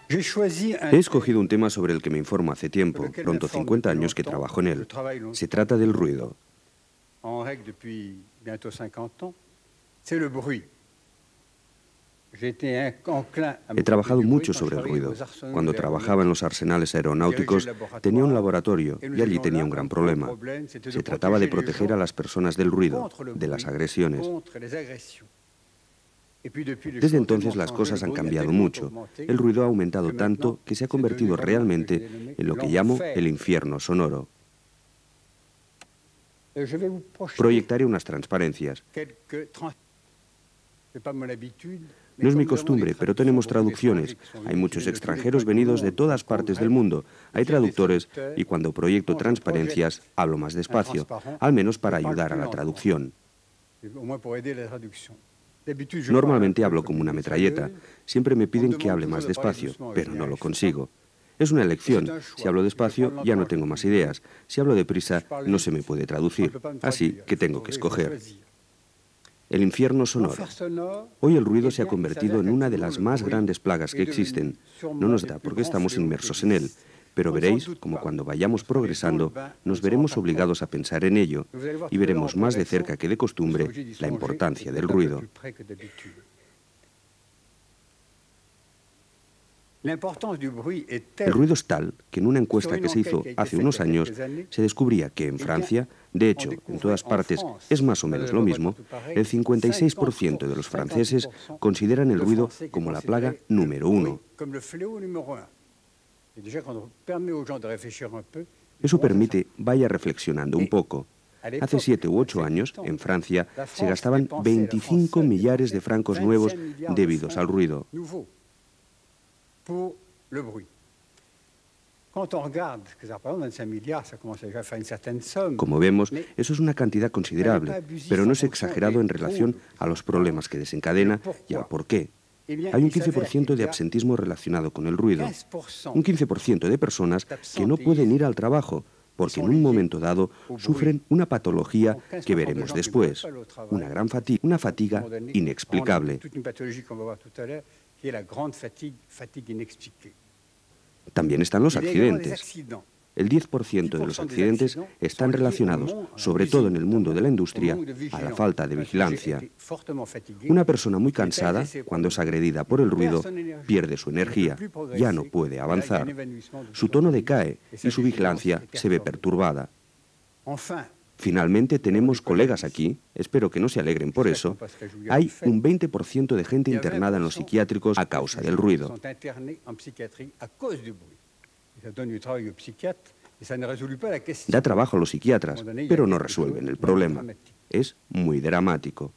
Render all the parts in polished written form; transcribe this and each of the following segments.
He escogido un tema sobre el que me informo hace tiempo, pronto 50 años que trabajo en él. Se trata del ruido. He trabajado mucho sobre el ruido. Cuando trabajaba en los arsenales aeronáuticos tenía un laboratorio y allí tenía un gran problema. Se trataba de proteger a las personas del ruido, de las agresiones. Desde entonces las cosas han cambiado mucho. El ruido ha aumentado tanto que se ha convertido realmente en lo que llamo el infierno sonoro. Proyectaré unas transparencias. No es mi costumbre, pero tenemos traducciones. Hay muchos extranjeros venidos de todas partes del mundo. Hay traductores y cuando proyecto transparencias hablo más despacio, al menos para ayudar a la traducción. Normalmente hablo como una metralleta. Siempre me piden que hable más despacio, pero no lo consigo. Es una elección. Si hablo despacio, ya no tengo más ideas. Si hablo deprisa, no se me puede traducir. Así que tengo que escoger. El infierno sonoro. Hoy el ruido se ha convertido en una de las más grandes plagas que existen. No nos da porque estamos inmersos en él. Pero veréis, como cuando vayamos progresando, nos veremos obligados a pensar en ello y veremos más de cerca que de costumbre la importancia del ruido. El ruido es tal que en una encuesta que se hizo hace unos años se descubría que en Francia, de hecho en todas partes es más o menos lo mismo, el 56% de los franceses consideran el ruido como la plaga número 1. Eso permite vaya reflexionando un poco. Hace 7 u 8 años, en Francia, se gastaban 25 millares de francos nuevos debidos al ruido. Como vemos, eso es una cantidad considerable, pero no es exagerado en relación a los problemas que desencadena y al por qué. Hay un 15% de absentismo relacionado con el ruido, un 15% de personas que no pueden ir al trabajo porque en un momento dado sufren una patología que veremos después, una fatiga inexplicable. También están los accidentes. El 10% de los accidentes están relacionados, sobre todo en el mundo de la industria, a la falta de vigilancia. Una persona muy cansada, cuando es agredida por el ruido, pierde su energía, ya no puede avanzar. Su tono decae y su vigilancia se ve perturbada. Finalmente tenemos colegas aquí, espero que no se alegren por eso, hay un 20% de gente internada en los psiquiátricos a causa del ruido. Da trabajo a los psiquiatras, pero no resuelven el problema. Es muy dramático.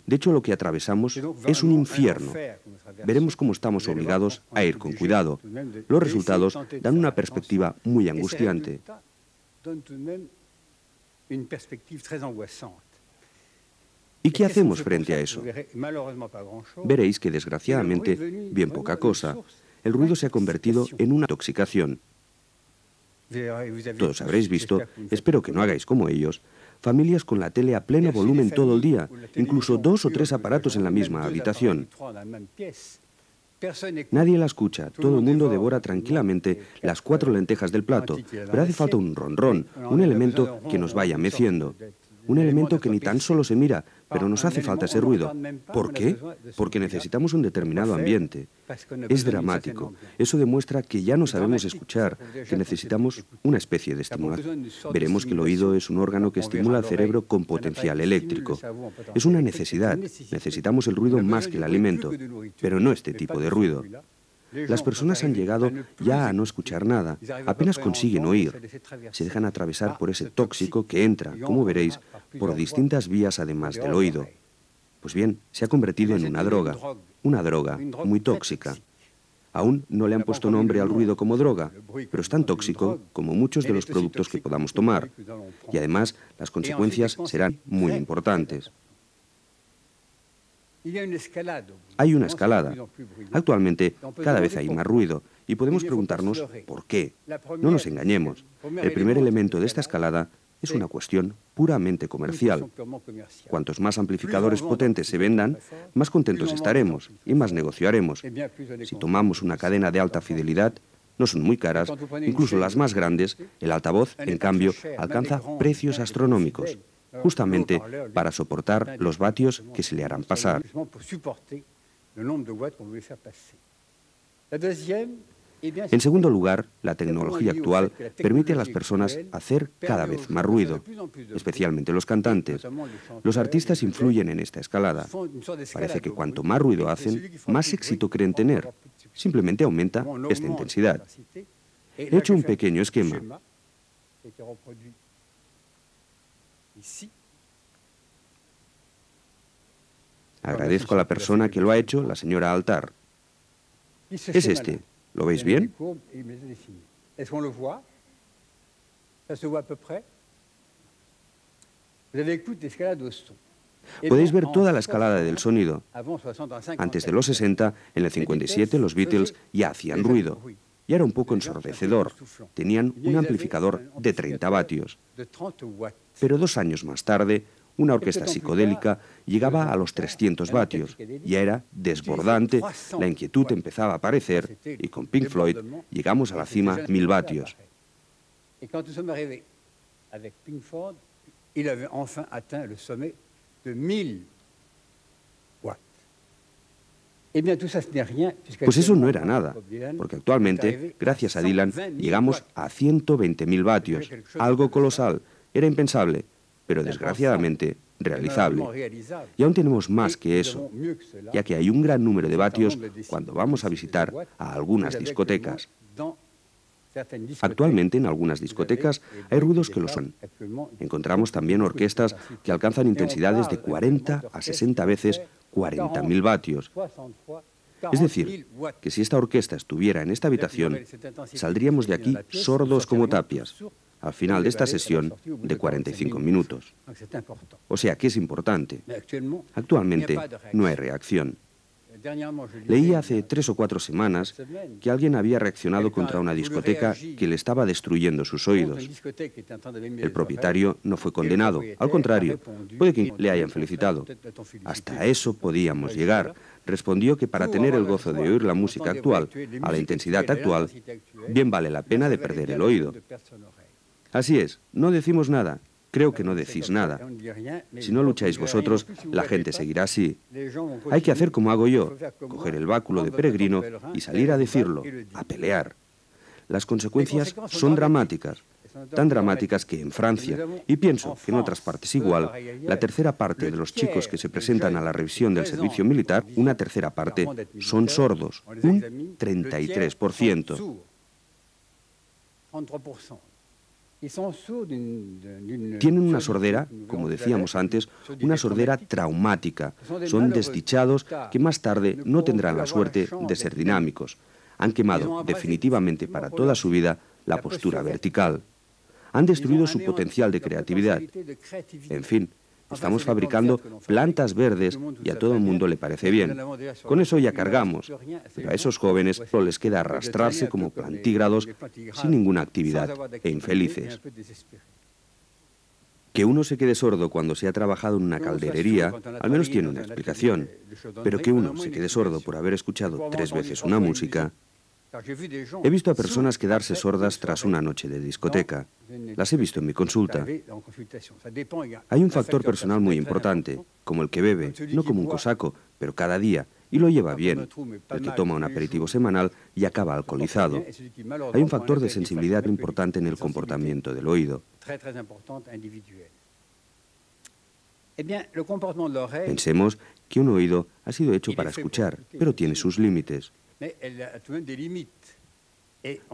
De hecho, lo que atravesamos es un infierno. Veremos cómo estamos obligados a ir con cuidado. Los resultados dan una perspectiva muy angustiante. ¿Y qué hacemos frente a eso? Veréis que, desgraciadamente, bien poca cosa. El ruido se ha convertido en una intoxicación. Todos habréis visto, espero que no hagáis como ellos, familias con la tele a pleno volumen todo el día, incluso 2 o 3 aparatos en la misma habitación. Nadie la escucha, todo el mundo devora tranquilamente las 4 lentejas del plato, pero hace falta un ronrón, un elemento que nos vaya meciendo. Un elemento que ni tan solo se mira, pero nos hace falta ese ruido. ¿Por qué? Porque necesitamos un determinado ambiente. Es dramático. Eso demuestra que ya no sabemos escuchar, que necesitamos una especie de estimulación. Veremos que el oído es un órgano que estimula al cerebro con potencial eléctrico. Es una necesidad. Necesitamos el ruido más que el alimento, pero no este tipo de ruido. Las personas han llegado ya a no escuchar nada, apenas consiguen oír. Se dejan atravesar por ese tóxico que entra, como veréis, por distintas vías además del oído. Pues bien, se ha convertido en una droga muy tóxica. Aún no le han puesto nombre al ruido como droga, pero es tan tóxico como muchos de los productos que podamos tomar. Y además, las consecuencias serán muy importantes. Hay una escalada. Actualmente cada vez hay más ruido y podemos preguntarnos ¿por qué? No nos engañemos. El primer elemento de esta escalada Es una cuestión puramente comercial. Cuantos más amplificadores potentes se vendan, más contentos estaremos y más negocio haremos. Si tomamos una cadena de alta fidelidad, no son muy caras, incluso las más grandes, el altavoz, en cambio, alcanza precios astronómicos, justamente para soportar los vatios que se le harán pasar. En segundo lugar, la tecnología actual permite a las personas hacer cada vez más ruido, especialmente los cantantes. Los artistas influyen en esta escalada. Parece que cuanto más ruido hacen, más éxito creen tener. Simplemente aumenta esta intensidad. He hecho un pequeño esquema. Agradezco a la persona que lo ha hecho, la señora Altar. Es este. ¿Lo veis bien? Podéis ver toda la escalada del sonido. Antes de los 60, en el 57, los Beatles ya hacían ruido. Y era un poco ensordecedor. Tenían un amplificador de 30 vatios. Pero 2 años más tarde, una orquesta psicodélica llegaba a los 300 vatios. Ya era desbordante, la inquietud empezaba a aparecer y con Pink Floyd llegamos a la cima 1000 vatios. Pues eso no era nada, porque actualmente, gracias a Dylan, llegamos a 120.000 vatios, algo colosal, era impensable, pero desgraciadamente realizable. Y aún tenemos más que eso, ya que hay un gran número de vatios cuando vamos a visitar a algunas discotecas. Actualmente en algunas discotecas hay ruidos que lo son. Encontramos también orquestas que alcanzan intensidades de 40 a 60 veces 40.000 vatios. Es decir, que si esta orquesta estuviera en esta habitación, saldríamos de aquí sordos como tapias, al final de esta sesión de 45 minutos. O sea que es importante. Actualmente no hay reacción. Leí hace 3 o 4 semanas que alguien había reaccionado contra una discoteca que le estaba destruyendo sus oídos. El propietario no fue condenado, al contrario, puede que le hayan felicitado. Hasta eso podíamos llegar. Respondió que para tener el gozo de oír la música actual, a la intensidad actual, bien vale la pena de perder el oído. Así es, no decimos nada. Creo que no decís nada. Si no lucháis vosotros, la gente seguirá así. Hay que hacer como hago yo, coger el báculo de peregrino y salir a decirlo, a pelear. Las consecuencias son dramáticas, tan dramáticas que en Francia, y pienso que en otras partes igual, la tercera parte de los chicos que se presentan a la revisión del servicio militar, una tercera parte, son sordos, un 33%. Tienen una sordera, como decíamos antes, una sordera traumática. Son desdichados que más tarde no tendrán la suerte de ser dinámicos. Han quemado definitivamente para toda su vida la postura vertical. Han destruido su potencial de creatividad. En fin, estamos fabricando plantas verdes y a todo el mundo le parece bien. Con eso ya cargamos, pero a esos jóvenes solo les queda arrastrarse como plantígrados sin ninguna actividad e infelices. Que uno se quede sordo cuando se ha trabajado en una calderería, al menos tiene una explicación. Pero que uno se quede sordo por haber escuchado 3 veces una música... He visto a personas quedarse sordas tras una noche de discoteca. Las he visto en mi consulta. Hay un factor personal muy importante, como el que bebe, no como un cosaco, pero cada día, y lo lleva bien. El que toma un aperitivo semanal y acaba alcoholizado. Hay un factor de sensibilidad importante en el comportamiento del oído. Pensemos que un oído ha sido hecho para escuchar, pero tiene sus límites.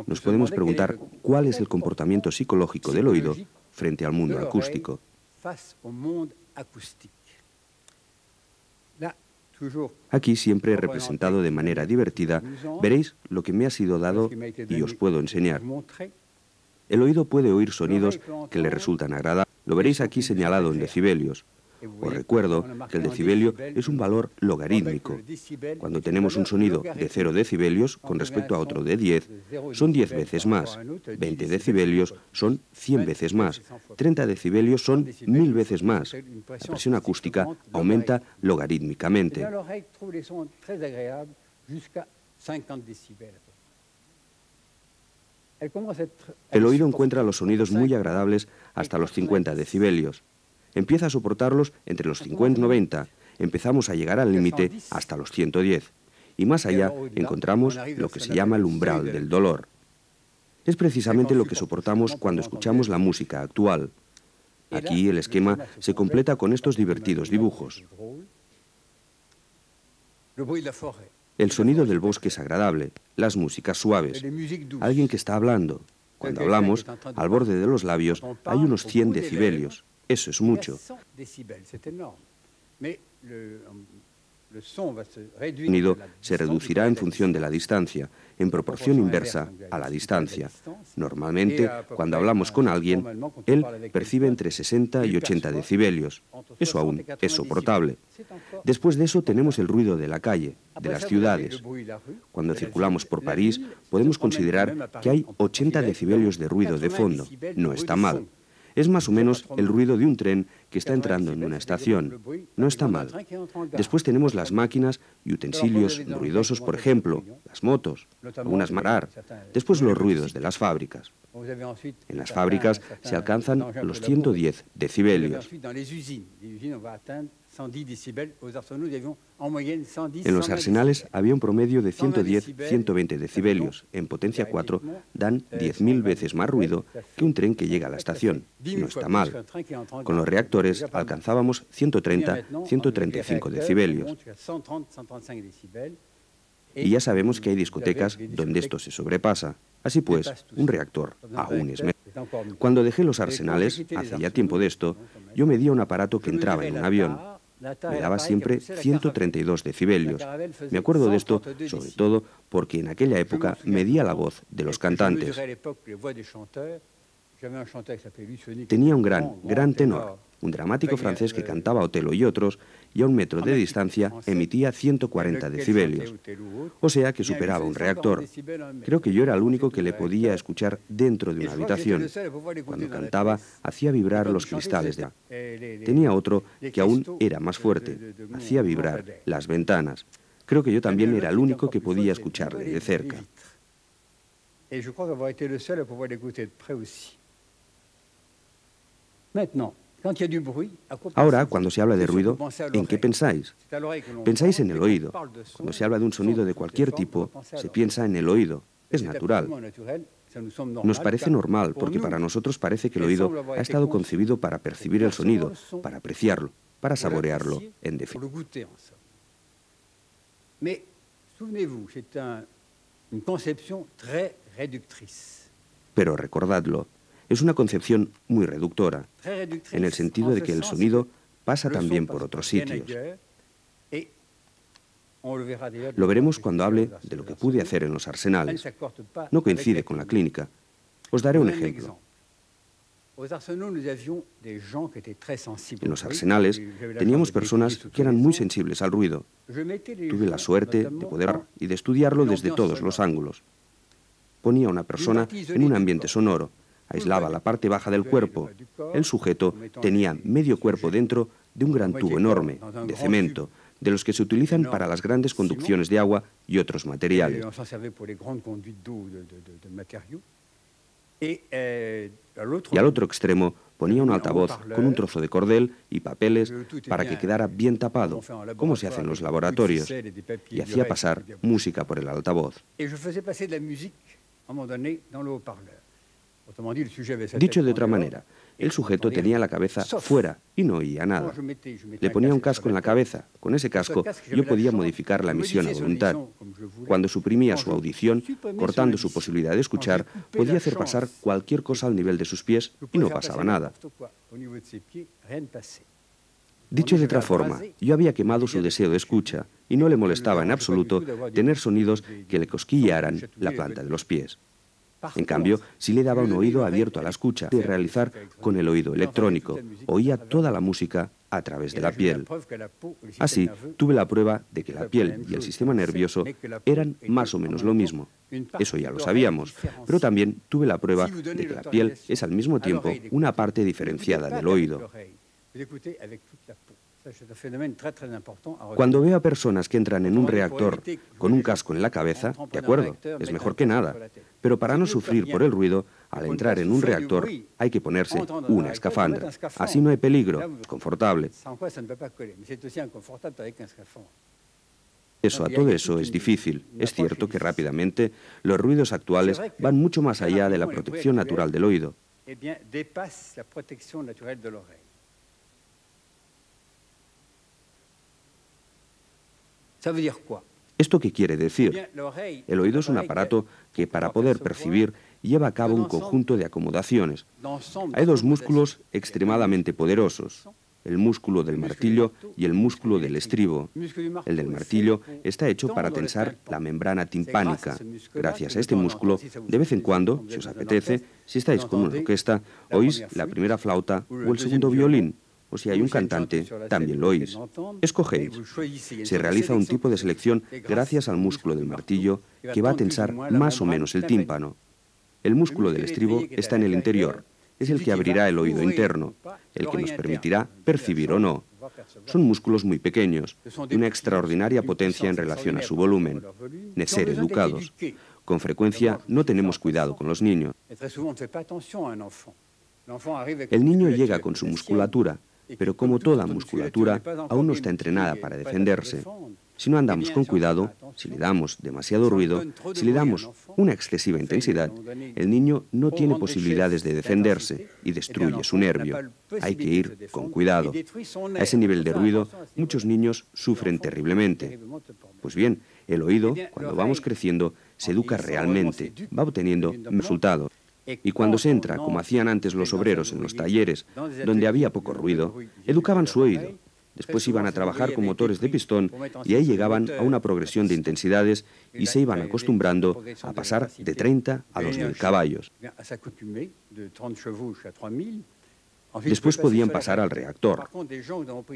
Nos podemos preguntar cuál es el comportamiento psicológico del oído frente al mundo acústico. Aquí, siempre representado de manera divertida, veréis lo que me ha sido dado y os puedo enseñar. El oído puede oír sonidos que le resultan agradables. Lo veréis aquí señalado en decibelios. Os recuerdo que el decibelio es un valor logarítmico. Cuando tenemos un sonido de 0 decibelios con respecto a otro de 10, son 10 veces más. 20 decibelios son 100 veces más. 30 decibelios son 1000 veces más. La presión acústica aumenta logarítmicamente. El oído encuentra los sonidos muy agradables hasta los 50 decibelios. Empieza a soportarlos entre los 50 y 90. Empezamos a llegar al límite hasta los 110. Y más allá encontramos lo que se llama el umbral del dolor. Es precisamente lo que soportamos cuando escuchamos la música actual. Aquí el esquema se completa con estos divertidos dibujos. El sonido del bosque es agradable, las músicas suaves, alguien que está hablando. Cuando hablamos, al borde de los labios hay unos 100 decibelios. Eso es mucho. El sonido se reducirá en función de la distancia, en proporción inversa a la distancia. Normalmente, cuando hablamos con alguien, él percibe entre 60 y 80 decibelios. Eso aún es soportable. Después de eso tenemos el ruido de la calle, de las ciudades. Cuando circulamos por París, podemos considerar que hay 80 decibelios de ruido de fondo. No está mal. Es más o menos el ruido de un tren que está entrando en una estación. No está mal. Después tenemos las máquinas y utensilios ruidosos, por ejemplo, las motos, algunas marar. Después los ruidos de las fábricas. En las fábricas se alcanzan los 110 decibelios. En los arsenales había un promedio de 110-120 decibelios. En potencia 4 dan 10.000 veces más ruido que un tren que llega a la estación. No está mal. Con los reactores alcanzábamos 130-135 decibelios. Y ya sabemos que hay discotecas donde esto se sobrepasa. Así pues, un reactor aún es mejor. Cuando dejé los arsenales, hace ya tiempo de esto, yo medía un aparato que entraba en un avión. Me daba siempre 132 decibelios. Me acuerdo de esto, sobre todo, porque en aquella época medía la voz de los cantantes. Tenía un gran tenor, un dramático francés que cantaba Otelo y otros, y a 1 metro de distancia emitía 140 decibelios. O sea que superaba un reactor. Creo que yo era el único que le podía escuchar dentro de una habitación. Cuando cantaba, hacía vibrar los cristales de agua. Tenía otro que aún era más fuerte, hacía vibrar las ventanas. Creo que yo también era el único que podía escucharle de cerca. Ahora, cuando se habla de ruido, ¿en qué pensáis? Pensáis en el oído. Cuando se habla de un sonido de cualquier tipo, se piensa en el oído. Es natural. Nos parece normal, porque para nosotros parece que el oído ha estado concebido para percibir el sonido, para apreciarlo, para saborearlo, en definitiva. Pero recordadlo, es una concepción muy reductora, en el sentido de que el sonido pasa también por otros sitios. Lo veremos cuando hable de lo que pude hacer en los arsenales. No coincide con la clínica. Os daré un ejemplo. En los arsenales teníamos personas que eran muy sensibles al ruido. Tuve la suerte de poder y de estudiarlo desde todos los ángulos. Ponía a una persona en un ambiente sonoro, aislaba la parte baja del cuerpo. El sujeto tenía medio cuerpo dentro de un gran tubo enorme, de cemento, de los que se utilizan para las grandes conducciones de agua y otros materiales. Y al otro extremo ponía un altavoz con un trozo de cordel y papeles para que quedara bien tapado, como se hace en los laboratorios, y hacía pasar música por el altavoz. Dicho de otra manera, el sujeto tenía la cabeza fuera y no oía nada. Le ponía un casco en la cabeza. Con ese casco yo podía modificar la emisión a voluntad. Cuando suprimía su audición, cortando su posibilidad de escuchar, podía hacer pasar cualquier cosa al nivel de sus pies y no pasaba nada. Dicho de otra forma, yo había quemado su deseo de escucha y no le molestaba en absoluto tener sonidos que le cosquillearan la planta de los pies. En cambio, si le daba un oído abierto a la escucha, de realizar con el oído electrónico, oía toda la música a través de la piel. Así, tuve la prueba de que la piel y el sistema nervioso eran más o menos lo mismo. Eso ya lo sabíamos, pero también tuve la prueba de que la piel es al mismo tiempo una parte diferenciada del oído. Cuando veo a personas que entran en un reactor con un casco en la cabeza, de acuerdo, es mejor que nada, pero para no sufrir por el ruido, al entrar en un reactor hay que ponerse una escafandra. Así no hay peligro, es confortable. A todo eso es difícil. Es cierto que rápidamente los ruidos actuales van mucho más allá de la protección natural del oído. ¿Esto qué quiere decir? El oído es un aparato que, para poder percibir, lleva a cabo un conjunto de acomodaciones. Hay dos músculos extremadamente poderosos, el músculo del martillo y el músculo del estribo. El del martillo está hecho para tensar la membrana timpánica. Gracias a este músculo, de vez en cuando, si os apetece, si estáis con una orquesta, oís la primera flauta o el segundo violín. O si hay un cantante, también lo oís. Escogéis. Se realiza un tipo de selección gracias al músculo del martillo que va a tensar más o menos el tímpano. El músculo del estribo está en el interior. Es el que abrirá el oído interno, el que nos permitirá percibir o no. Son músculos muy pequeños, de una extraordinaria potencia en relación a su volumen. De ser educados. Con frecuencia no tenemos cuidado con los niños. El niño llega con su musculatura, pero como toda musculatura, aún no está entrenada para defenderse. Si no andamos con cuidado, si le damos demasiado ruido, si le damos una excesiva intensidad, el niño no tiene posibilidades de defenderse y destruye su nervio. Hay que ir con cuidado. A ese nivel de ruido, muchos niños sufren terriblemente. Pues bien, el oído, cuando vamos creciendo, se educa realmente, va obteniendo resultados. Y cuando se entra, como hacían antes los obreros en los talleres, donde había poco ruido, educaban su oído. Después iban a trabajar con motores de pistón y ahí llegaban a una progresión de intensidades y se iban acostumbrando a pasar de 30 a 2000 caballos. Después podían pasar al reactor,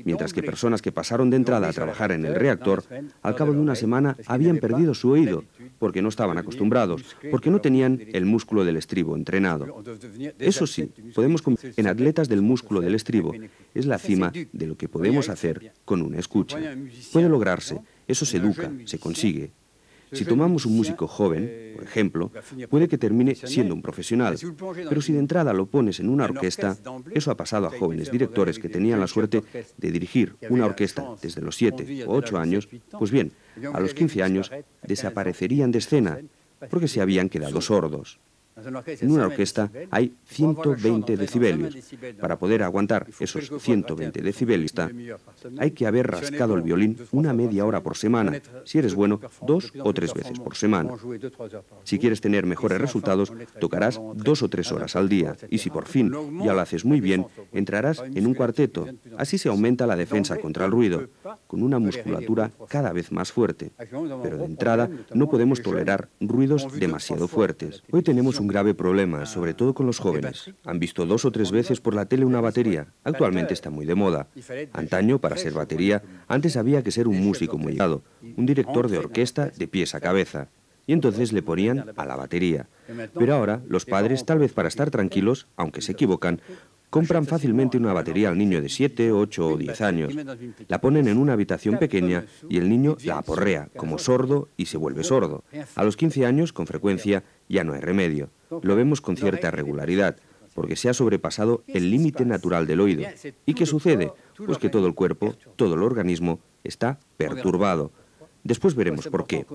mientras que personas que pasaron de entrada a trabajar en el reactor, al cabo de una semana habían perdido su oído, porque no estaban acostumbrados, porque no tenían el músculo del estribo entrenado. Eso sí, podemos convertir en atletas del músculo del estribo. Es la cima de lo que podemos hacer con una escucha. Puede lograrse, eso se educa, se consigue. Si tomamos un músico joven, por ejemplo, puede que termine siendo un profesional, pero si de entrada lo pones en una orquesta, eso ha pasado a jóvenes directores que tenían la suerte de dirigir una orquesta desde los 7 o 8 años, pues bien, a los 15 años desaparecerían de escena porque se habían quedado sordos. En una orquesta hay 120 decibelios. Para poder aguantar esos 120 decibelios, hay que haber rascado el violín una media hora por semana. Si eres bueno, 2 o 3 veces por semana. Si quieres tener mejores resultados, tocarás 2 o 3 horas al día. Y si por fin ya lo haces muy bien, entrarás en un cuarteto. Así se aumenta la defensa contra el ruido, con una musculatura cada vez más fuerte. Pero de entrada no podemos tolerar ruidos demasiado fuertes. Hoy tenemos un grave problema, sobre todo con los jóvenes. Han visto 2 o 3 veces por la tele una batería. Actualmente está muy de moda. Antaño, para ser batería, antes había que ser un músico muy llegado, un director de orquesta de pies a cabeza. Y entonces le ponían a la batería. Pero ahora, los padres, tal vez para estar tranquilos, aunque se equivocan, compran fácilmente una batería al niño de 7, 8 o 10 años. La ponen en una habitación pequeña y el niño la aporrea como sordo y se vuelve sordo. A los 15 años, con frecuencia, ya no hay remedio. Lo vemos con cierta regularidad, porque se ha sobrepasado el límite natural del oído. ¿Y qué sucede? Pues que todo el cuerpo, todo el organismo, está perturbado. Después veremos por qué.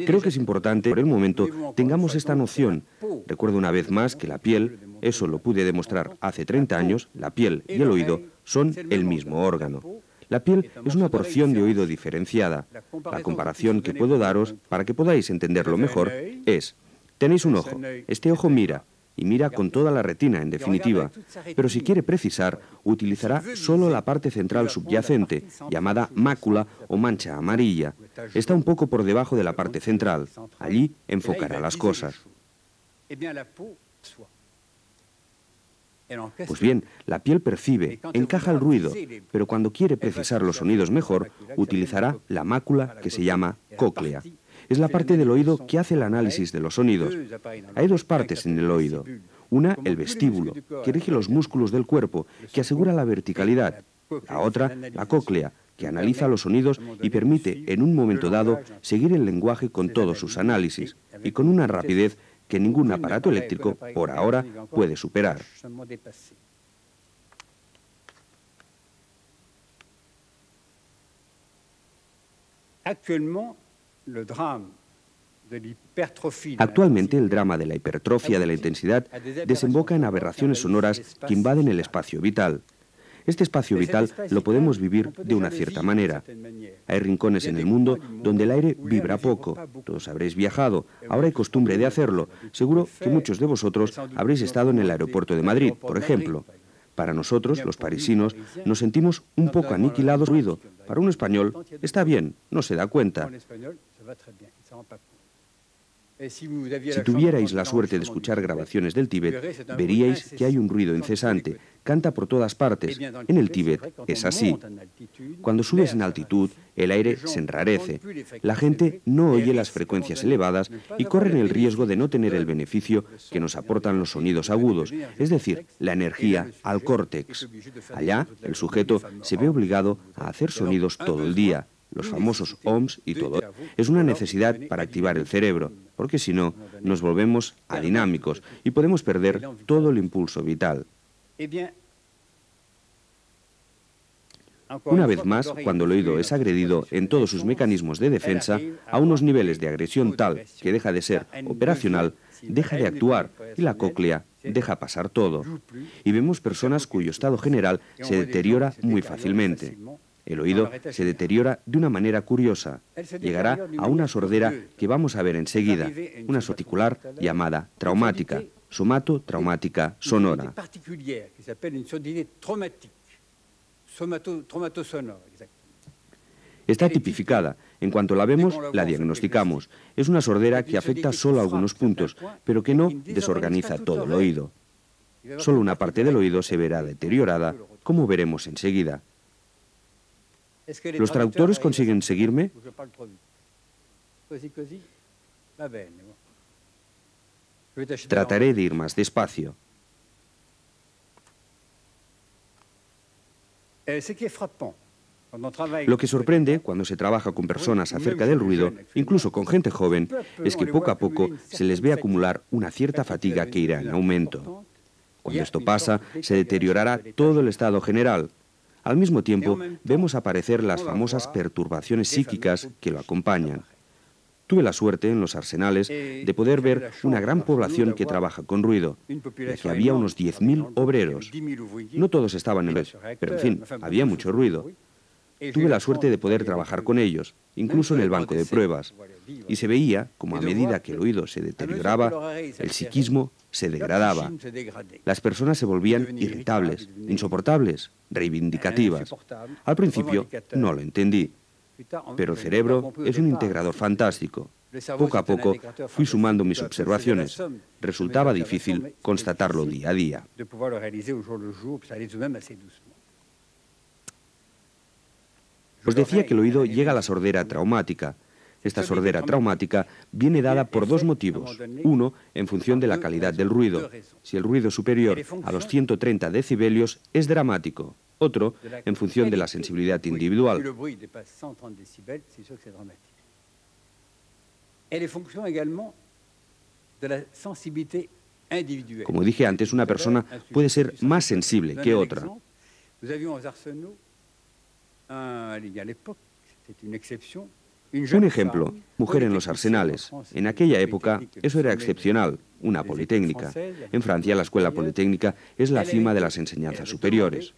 Creo que es importante, por el momento, tengamos esta noción. Recuerdo una vez más que la piel, eso lo pude demostrar hace 30 años, la piel y el oído son el mismo órgano. La piel es una porción de oído diferenciada. La comparación que puedo daros, para que podáis entenderlo mejor, es, tenéis un ojo, este ojo mira, y mira con toda la retina, en definitiva, pero si quiere precisar, utilizará solo la parte central subyacente, llamada mácula o mancha amarilla. Está un poco por debajo de la parte central. Allí enfocará las cosas. Pues bien, la piel percibe, encaja el ruido, pero cuando quiere precisar los sonidos mejor, utilizará la mácula que se llama cóclea. Es la parte del oído que hace el análisis de los sonidos. Hay dos partes en el oído. Una, el vestíbulo, que rige los músculos del cuerpo, que asegura la verticalidad. La otra, la cóclea, que analiza los sonidos y permite, en un momento dado, seguir el lenguaje con todos sus análisis, y con una rapidez que ningún aparato eléctrico, por ahora, puede superar. Actualmente, el drama de la hipertrofia de la intensidad desemboca en aberraciones sonoras que invaden el espacio vital. Este espacio vital lo podemos vivir de una cierta manera. Hay rincones en el mundo donde el aire vibra poco. Todos habréis viajado, ahora hay costumbre de hacerlo. Seguro que muchos de vosotros habréis estado en el aeropuerto de Madrid, por ejemplo. Para nosotros, los parisinos, nos sentimos un poco aniquilados de ruido. Para un español, está bien, no se da cuenta. Si tuvierais la suerte de escuchar grabaciones del Tíbet, veríais que hay un ruido incesante, canta por todas partes. En el Tíbet es así. Cuando subes en altitud, el aire se enrarece. La gente no oye las frecuencias elevadas y corren el riesgo de no tener el beneficio que nos aportan los sonidos agudos, es decir, la energía al córtex. Allá, el sujeto se ve obligado a hacer sonidos todo el día. Los famosos ohms y todo. Es una necesidad para activar el cerebro, porque si no, nos volvemos adinámicos y podemos perder todo el impulso vital. Una vez más, cuando el oído es agredido en todos sus mecanismos de defensa, a unos niveles de agresión tal que deja de ser operacional, deja de actuar y la cóclea deja pasar todo. Y vemos personas cuyo estado general se deteriora muy fácilmente. El oído se deteriora de una manera curiosa. Llegará a una sordera que vamos a ver enseguida, una articular llamada traumática, somato-traumática sonora. Está tipificada. En cuanto la vemos, la diagnosticamos. Es una sordera que afecta solo a algunos puntos, pero que no desorganiza todo el oído. Solo una parte del oído se verá deteriorada, como veremos enseguida. ¿Los traductores consiguen seguirme? Trataré de ir más despacio. Lo que sorprende cuando se trabaja con personas acerca del ruido, incluso con gente joven, es que poco a poco se les ve acumular una cierta fatiga que irá en aumento. Cuando esto pasa, se deteriorará todo el estado general. Al mismo tiempo, vemos aparecer las famosas perturbaciones psíquicas que lo acompañan. Tuve la suerte, en los arsenales, de poder ver una gran población que trabaja con ruido, ya que había unos 10.000 obreros. No todos estaban en el... pero en fin, había mucho ruido. Tuve la suerte de poder trabajar con ellos, incluso en el banco de pruebas, y se veía como a medida que el oído se deterioraba, el psiquismo se degradaba. Las personas se volvían irritables, insoportables, reivindicativas. Al principio no lo entendí, pero el cerebro es un integrador fantástico. Poco a poco fui sumando mis observaciones. Resultaba difícil constatarlo día a día. Os decía que el oído llega a la sordera traumática. Esta sordera traumática viene dada por dos motivos. Uno, en función de la calidad del ruido. Si el ruido es superior a los 130 decibelios, es dramático. Otro, en función de la sensibilidad individual. Como dije antes, una persona puede ser más sensible que otra. Un ejemplo, mujer en los arsenales. En aquella época eso era excepcional, una politécnica. En Francia la escuela politécnica es la cima de las enseñanzas superiores.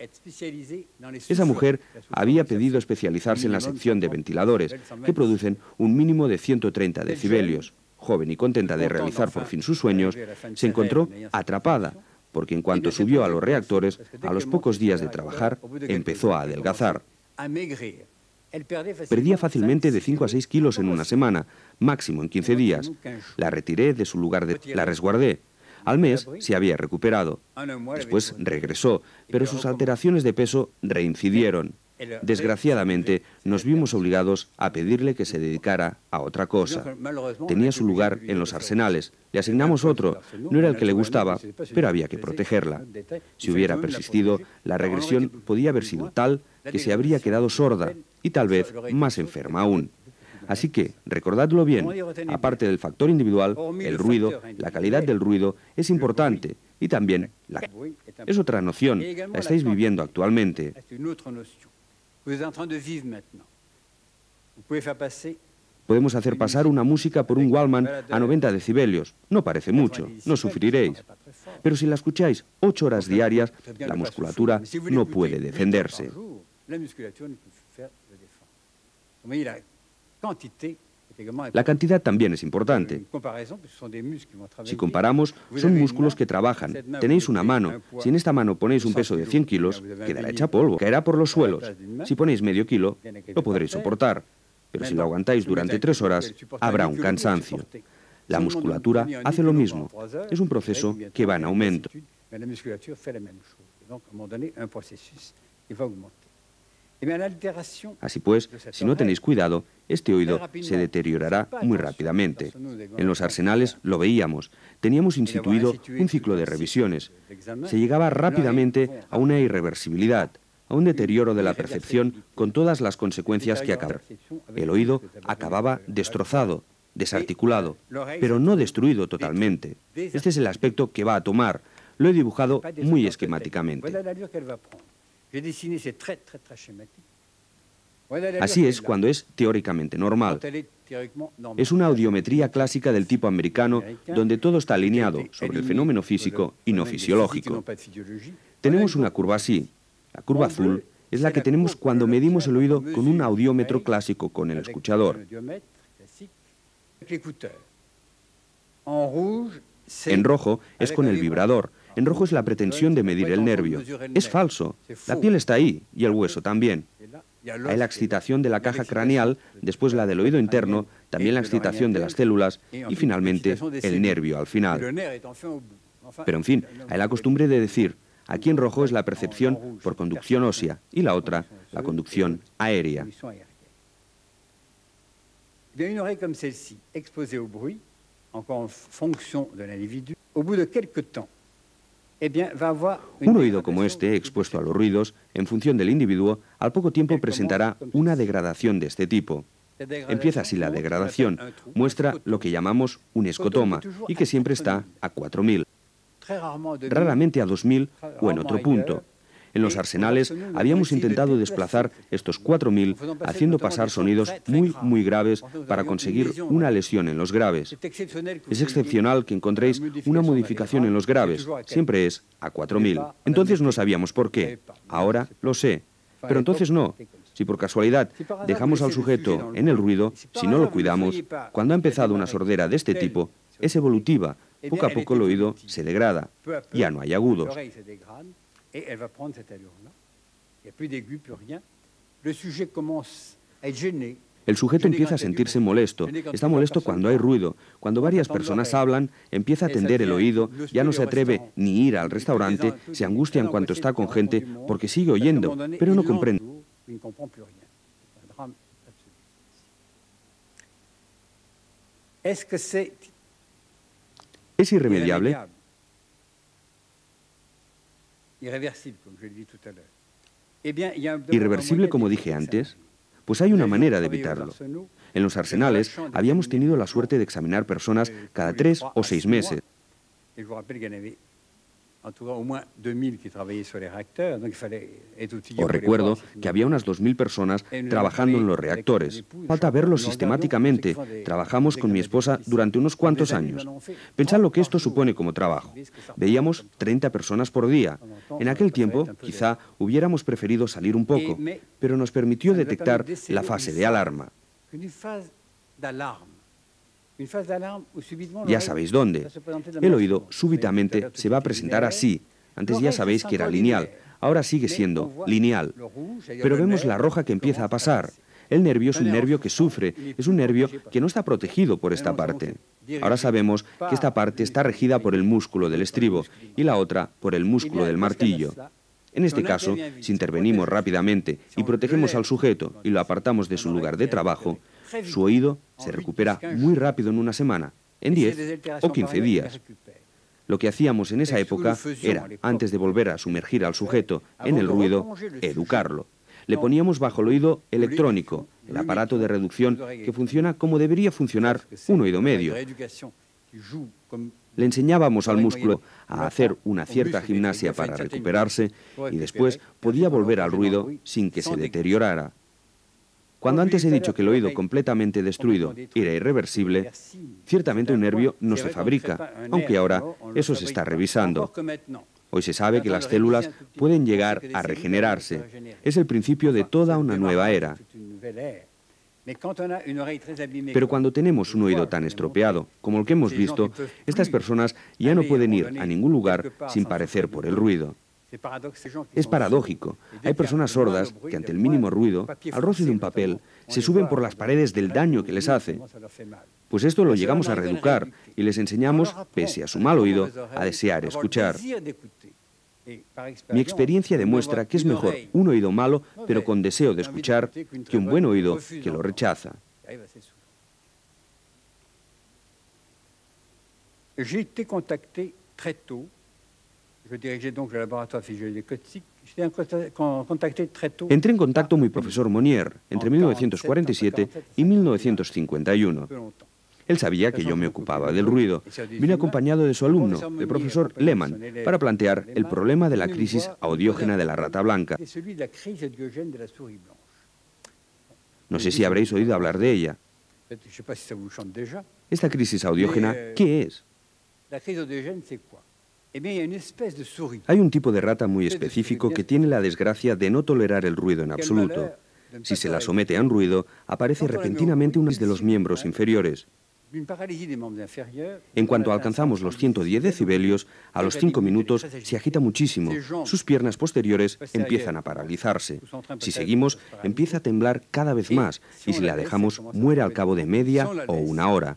Esa mujer había pedido especializarse en la sección de ventiladores, que producen un mínimo de 130 decibelios. Joven y contenta de realizar por fin sus sueños, se encontró atrapada, porque en cuanto subió a los reactores, a los pocos días de trabajar, empezó a adelgazar. Perdía fácilmente de 5 a 6 kilos en una semana, máximo en 15 días. La retiré de su lugar la resguardé. Al mes se había recuperado. Después regresó, pero sus alteraciones de peso reincidieron. Desgraciadamente, nos vimos obligados a pedirle que se dedicara a otra cosa. Tenía su lugar en los arsenales. Le asignamos otro. No era el que le gustaba, pero había que protegerla. Si hubiera persistido, la regresión podía haber sido tal que se habría quedado sorda y tal vez más enferma aún. Así que, recordadlo bien, aparte del factor individual, el ruido, la calidad del ruido es importante y también es otra noción, la estáis viviendo actualmente. Podemos hacer pasar una música por un Wallman a 90 decibelios. No parece mucho, no sufriréis. Pero si la escucháis 8 horas diarias, la musculatura no puede defenderse. La cantidad también es importante. Si comparamos, son músculos que trabajan. Tenéis una mano. Si en esta mano ponéis un peso de 100 kilos, quedará hecha polvo, caerá por los suelos. Si ponéis medio kilo, lo podréis soportar. Pero si lo aguantáis durante 3 horas, habrá un cansancio. La musculatura hace lo mismo. Es un proceso que va en aumento. Así pues, si no tenéis cuidado, este oído se deteriorará muy rápidamente. En los arsenales lo veíamos. Teníamos instituido un ciclo de revisiones. Se llegaba rápidamente a una irreversibilidad, a un deterioro de la percepción con todas las consecuencias que acababan. El oído acababa destrozado, desarticulado, pero no destruido totalmente. Este es el aspecto que va a tomar. Lo he dibujado muy esquemáticamente. Así es cuando es teóricamente normal. Es una audiometría clásica del tipo americano donde todo está alineado sobre el fenómeno físico y no fisiológico. Tenemos una curva así. La curva azul es la que tenemos cuando medimos el oído con un audiómetro clásico con el escuchador. En rojo es con el vibrador. En rojo es la pretensión de medir el nervio. Es falso. La piel está ahí y el hueso también. Hay la excitación de la caja craneal, después la del oído interno, también la excitación de las células y finalmente el nervio al final. Pero en fin, hay la costumbre de decir, aquí en rojo es la percepción por conducción ósea y la otra, la conducción aérea. Une oreille comme celle-ci, exposée au bruit, encore en fonction de l'individu, au bout de quelques temps, un oído como este, expuesto a los ruidos, en función del individuo, al poco tiempo presentará una degradación de este tipo. Empieza así la degradación, muestra lo que llamamos un escotoma, y que siempre está a 4000, raramente a 2000 o en otro punto. En los arsenales habíamos intentado desplazar estos 4000 haciendo pasar sonidos muy graves para conseguir una lesión en los graves. Es excepcional que encontréis una modificación en los graves, siempre es a 4000. Entonces no sabíamos por qué, ahora lo sé, pero entonces no. Si por casualidad dejamos al sujeto en el ruido, si no lo cuidamos, cuando ha empezado una sordera de este tipo, es evolutiva, poco a poco el oído se degrada, ya no hay agudos. El sujeto empieza a sentirse molesto, está molesto cuando hay ruido. Cuando varias personas hablan, empieza a tender el oído, ya no se atreve ni ir al restaurante, se angustia en cuanto está con gente porque sigue oyendo, pero no comprende. ¿Es irremediable? Irreversible, como dije antes, pues hay una manera de evitarlo. En los arsenales habíamos tenido la suerte de examinar personas cada 3 o 6 meses. Os recuerdo que había unas 2000 personas trabajando en los reactores. Falta verlo sistemáticamente. Trabajamos con mi esposa durante unos cuantos años. Pensad lo que esto supone como trabajo. Veíamos 30 personas por día. En aquel tiempo, quizá hubiéramos preferido salir un poco, pero nos permitió detectar la fase de alarma. Ya sabéis dónde. El oído súbitamente se va a presentar así. Antes ya sabéis que era lineal. Ahora sigue siendo lineal. Pero vemos la roja que empieza a pasar. El nervio es un nervio que sufre, es un nervio que no está protegido por esta parte. Ahora sabemos que esta parte está regida por el músculo del estribo y la otra por el músculo del martillo. En este caso, si intervenimos rápidamente y protegemos al sujeto y lo apartamos de su lugar de trabajo, su oído se recupera muy rápido en una semana, en 10 o 15 días. Lo que hacíamos en esa época era, antes de volver a sumergir al sujeto en el ruido, educarlo. Le poníamos bajo el oído electrónico, el aparato de reducción que funciona como debería funcionar un oído medio. Le enseñábamos al músculo a hacer una cierta gimnasia para recuperarse y después podía volver al ruido sin que se deteriorara. Cuando antes he dicho que el oído completamente destruido era irreversible, ciertamente un nervio no se fabrica, aunque ahora eso se está revisando. Hoy se sabe que las células pueden llegar a regenerarse. Es el principio de toda una nueva era. Pero cuando tenemos un oído tan estropeado como el que hemos visto, estas personas ya no pueden ir a ningún lugar sin padecer por el ruido. Es paradójico. Hay personas sordas que ante el mínimo ruido, al roce de un papel, se suben por las paredes del daño que les hace. Pues esto lo llegamos a reeducar y les enseñamos, pese a su mal oído, a desear escuchar. Mi experiencia demuestra que es mejor un oído malo, pero con deseo de escuchar, que un buen oído que lo rechaza. J'ai été contacté très tôt. Je dirigeais donc le laboratoire de physiologie acoustique. Entré en contacto muy profesor Monnier entre 1947 y 1951. Él sabía que yo me ocupaba del ruido. Vine acompañado de su alumno, el profesor Lehmann, para plantear el problema de la crisis audiógena de la rata blanca. No sé si habréis oído hablar de ella. Esta crisis audiógena, ¿qué es? Hay un tipo de rata muy específico que tiene la desgracia de no tolerar el ruido en absoluto. Si se la somete a un ruido, aparece repentinamente uno de los miembros inferiores. En cuanto alcanzamos los 110 decibelios, a los 5 minutos se agita muchísimo. Sus piernas posteriores empiezan a paralizarse. Si seguimos, empieza a temblar cada vez más y si la dejamos, muere al cabo de media o una hora.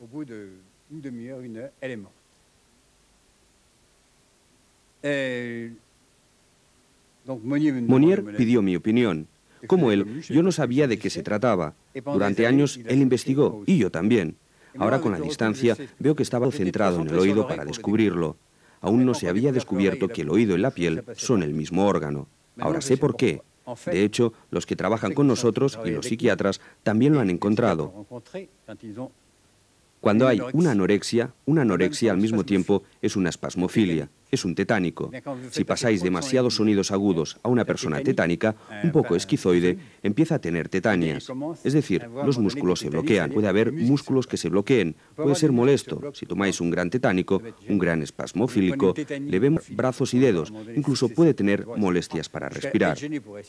Monnier pidió mi opinión. Como él, yo no sabía de qué se trataba. Durante años él investigó, y yo también. Ahora con la distancia veo que estaba centrado en el oído para descubrirlo. Aún no se había descubierto que el oído y la piel son el mismo órgano. Ahora sé por qué. De hecho, los que trabajan con nosotros y los psiquiatras también lo han encontrado. Cuando hay una anorexia al mismo tiempo es una espasmofilia, es un tetánico. Si pasáis demasiados sonidos agudos a una persona tetánica, un poco esquizoide, empieza a tener tetanias. Es decir, los músculos se bloquean. Puede haber músculos que se bloqueen. Puede ser molesto. Si tomáis un gran tetánico, un gran espasmofílico, le vemos brazos y dedos. Incluso puede tener molestias para respirar.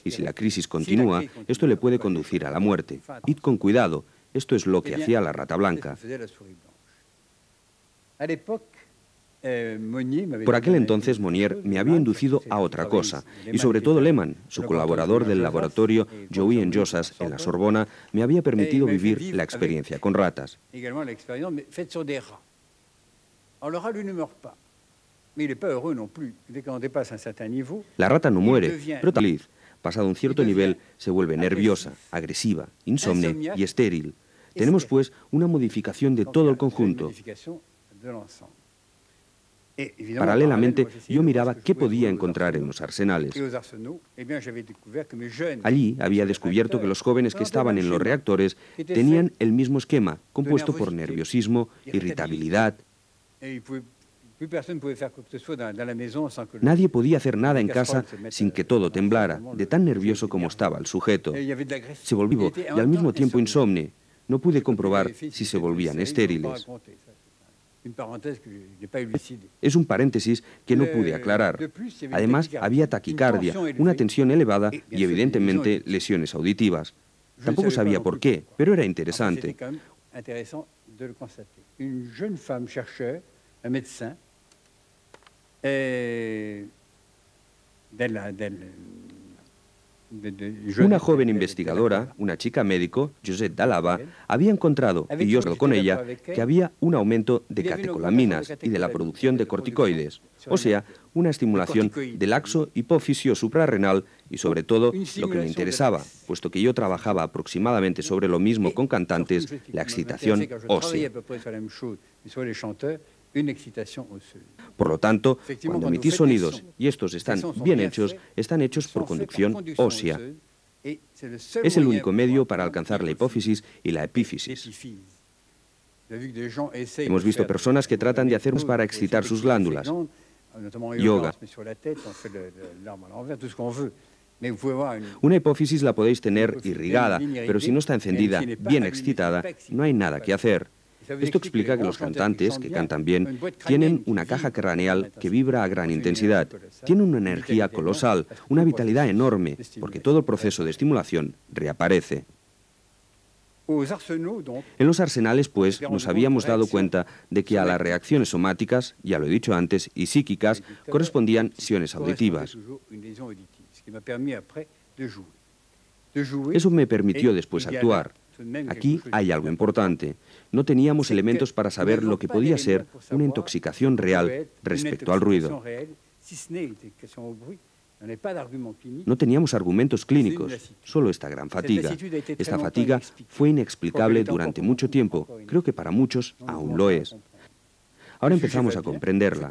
Y si la crisis continúa, esto le puede conducir a la muerte. Id con cuidado. Esto es lo que hacía la rata blanca. Por aquel entonces, Monnier me había inducido a otra cosa, y sobre todo Lehmann, su colaborador del laboratorio Joly en Josas, en la Sorbona, me había permitido vivir la experiencia con ratas. La rata no muere, pero feliz. Pasado un cierto nivel, se vuelve nerviosa, agresiva, insomne y estéril. Tenemos, pues, una modificación de todo el conjunto. Paralelamente, yo miraba qué podía encontrar en los arsenales. Allí había descubierto que los jóvenes que estaban en los reactores tenían el mismo esquema, compuesto por nerviosismo, irritabilidad. Nadie podía hacer nada en casa sin que todo temblara, de tan nervioso como estaba el sujeto. Se volvió y al mismo tiempo insomne. No pude comprobar si se volvían estériles. Es un paréntesis que no pude aclarar. Además, había taquicardia, una tensión elevada y evidentemente lesiones auditivas. Tampoco sabía por qué, pero era interesante. Una joven investigadora, una chica médico, Josette Dalaba, había encontrado, y yo he con ella, que había un aumento de catecolaminas y de la producción de corticoides, o sea, una estimulación del axo hipófisio suprarrenal y sobre todo lo que me interesaba, puesto que yo trabajaba aproximadamente sobre lo mismo con cantantes, la excitación ósea. Por lo tanto, cuando emitís sonidos y estos están bien hechos, están hechos por conducción ósea. Es el único medio para alcanzar la hipófisis y la epífisis. Hemos visto personas que tratan de hacer para excitar sus glándulas. Yoga. Una hipófisis la podéis tener irrigada, pero si no está encendida, bien excitada, no hay nada que hacer. Esto explica que los cantantes, que cantan bien, tienen una caja craneal que vibra a gran intensidad. Tienen una energía colosal, una vitalidad enorme, porque todo el proceso de estimulación reaparece. En los arsenales, pues, nos habíamos dado cuenta de que a las reacciones somáticas, ya lo he dicho antes, y psíquicas, correspondían siones auditivas. Eso me permitió después actuar. Aquí hay algo importante. No teníamos elementos para saber lo que podía ser una intoxicación real respecto al ruido. No teníamos argumentos clínicos, solo esta gran fatiga. Esta fatiga fue inexplicable durante mucho tiempo, creo que para muchos aún lo es. Ahora empezamos a comprenderla.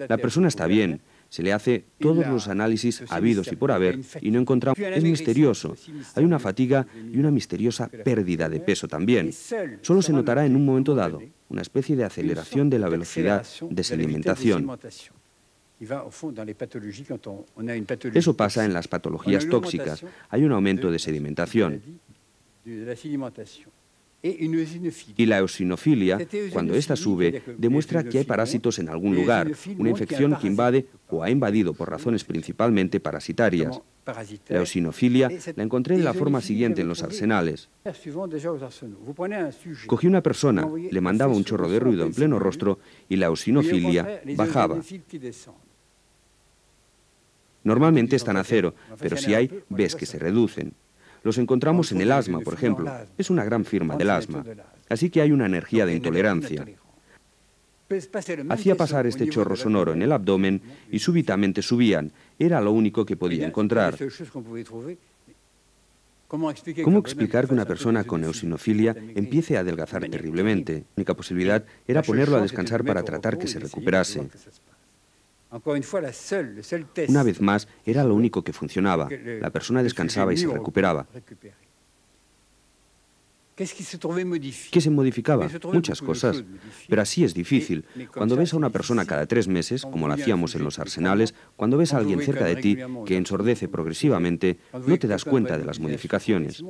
La persona está bien, se le hace todos los análisis habidos y por haber y no encontramos... Es misterioso. Hay una fatiga y una misteriosa pérdida de peso también. Solo se notará en un momento dado, una especie de aceleración de la velocidad de sedimentación. Eso pasa en las patologías tóxicas. Hay un aumento de sedimentación. Y la eosinofilia, cuando ésta sube, demuestra que hay parásitos en algún lugar, una infección que invade o ha invadido por razones principalmente parasitarias. La eosinofilia la encontré de la forma siguiente en los arsenales. Cogí una persona, le mandaba un chorro de ruido en pleno rostro y la eosinofilia bajaba. Normalmente están a cero, pero si hay, ves que se reducen. Los encontramos en el asma, por ejemplo. Es una gran firma del asma. Así que hay una energía de intolerancia. Hacía pasar este chorro sonoro en el abdomen y súbitamente subían. Era lo único que podía encontrar. ¿Cómo explicar que una persona con eosinofilia empiece a adelgazar terriblemente? La única posibilidad era ponerlo a descansar para tratar que se recuperase. Una vez más, era lo único que funcionaba. La persona descansaba y se recuperaba. ¿Qué se modificaba? Muchas cosas. Pero así es difícil. Cuando ves a una persona cada 3 meses, como lo hacíamos en los arsenales, cuando ves a alguien cerca de ti que ensordece progresivamente, no te das cuenta de las modificaciones.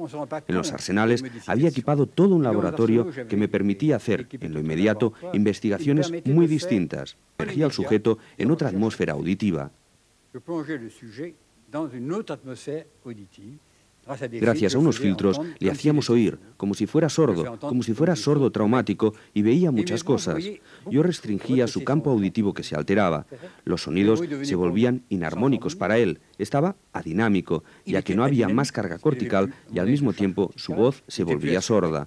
En los arsenales había equipado todo un laboratorio que me permitía hacer, en lo inmediato, investigaciones muy distintas. Sumergía al sujeto en otra atmósfera auditiva. Gracias a unos filtros le hacíamos oír, como si fuera sordo traumático, y veía muchas cosas. Yo restringía su campo auditivo que se alteraba. Los sonidos se volvían inarmónicos para él. Estaba adinámico, ya que no había más carga cortical y al mismo tiempo su voz se volvía sorda.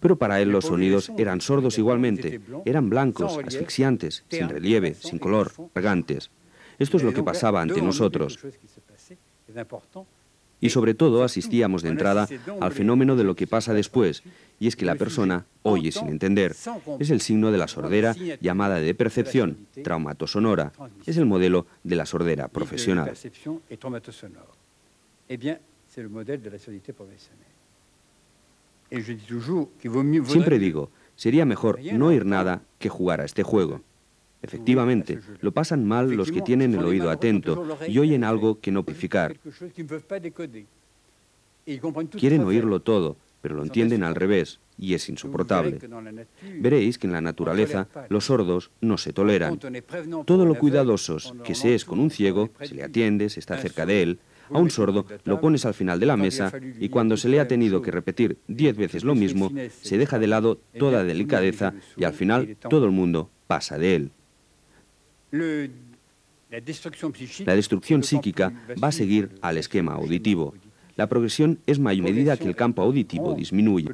Pero para él los sonidos eran sordos igualmente. Eran blancos, asfixiantes, sin relieve, sin color, regantes. Esto es lo que pasaba ante nosotros. Y sobre todo asistíamos de entrada al fenómeno de lo que pasa después, y es que la persona oye sin entender. Es el signo de la sordera llamada de percepción, traumatosonora. Es el modelo de la sordera profesional. Siempre digo, sería mejor no oír nada que jugar a este juego. Efectivamente, lo pasan mal los que tienen el oído atento y oyen algo que no purificar. Quieren oírlo todo, pero lo entienden al revés y es insoportable. Veréis que en la naturaleza los sordos no se toleran. Todo lo cuidadosos que se es con un ciego, se le atiende, se está cerca de él. A un sordo lo pones al final de la mesa y cuando se le ha tenido que repetir 10 veces lo mismo, se deja de lado toda delicadeza y al final todo el mundo pasa de él. La destrucción psíquica va a seguir al esquema auditivo. La progresión es mayor a medida que el campo auditivo disminuye.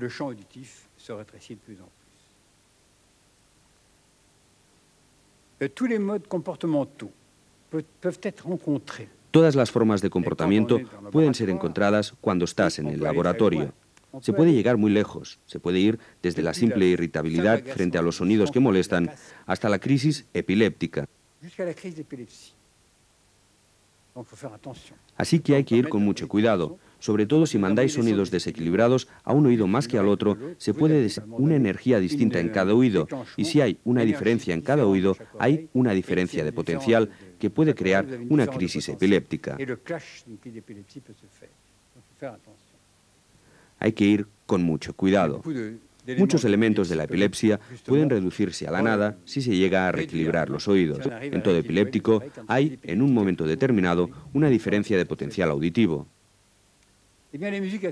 Todas las formas de comportamiento pueden ser encontradas cuando estás en el laboratorio. Se puede llegar muy lejos. Se puede ir desde la simple irritabilidad frente a los sonidos que molestan hasta la crisis epiléptica. Así que hay que ir con mucho cuidado. Sobre todo si mandáis sonidos desequilibrados a un oído más que al otro, se puede una energía distinta en cada oído. Y si hay una diferencia en cada oído, hay una diferencia de potencial que puede crear una crisis epiléptica. Hay que ir con mucho cuidado. Muchos elementos de la epilepsia pueden reducirse a la nada si se llega a reequilibrar los oídos. En todo epiléptico hay, en un momento determinado, una diferencia de potencial auditivo.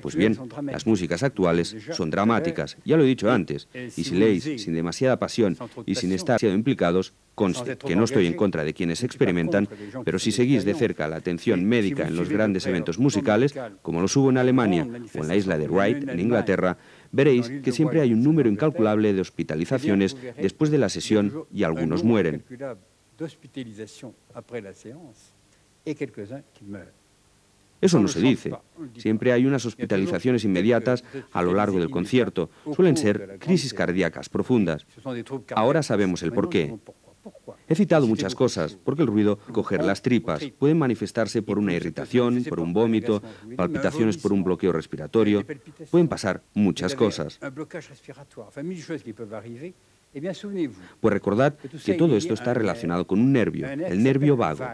Pues bien, las músicas actuales son dramáticas, ya lo he dicho antes, y si leéis sin demasiada pasión y sin estar demasiado implicados, conste que no estoy en contra de quienes experimentan, pero si seguís de cerca la atención médica en los grandes eventos musicales, como los hubo en Alemania o en la isla de Wright, en Inglaterra, veréis que siempre hay un número incalculable de hospitalizaciones después de la sesión y algunos mueren. Eso no se dice. Siempre hay unas hospitalizaciones inmediatas a lo largo del concierto. Suelen ser crisis cardíacas profundas. Ahora sabemos el porqué. He citado muchas cosas, porque el ruido coger las tripas. Pueden manifestarse por una irritación, por un vómito, palpitaciones por un bloqueo respiratorio. Pueden pasar muchas cosas. Pues recordad que todo esto está relacionado con un nervio, el nervio vago.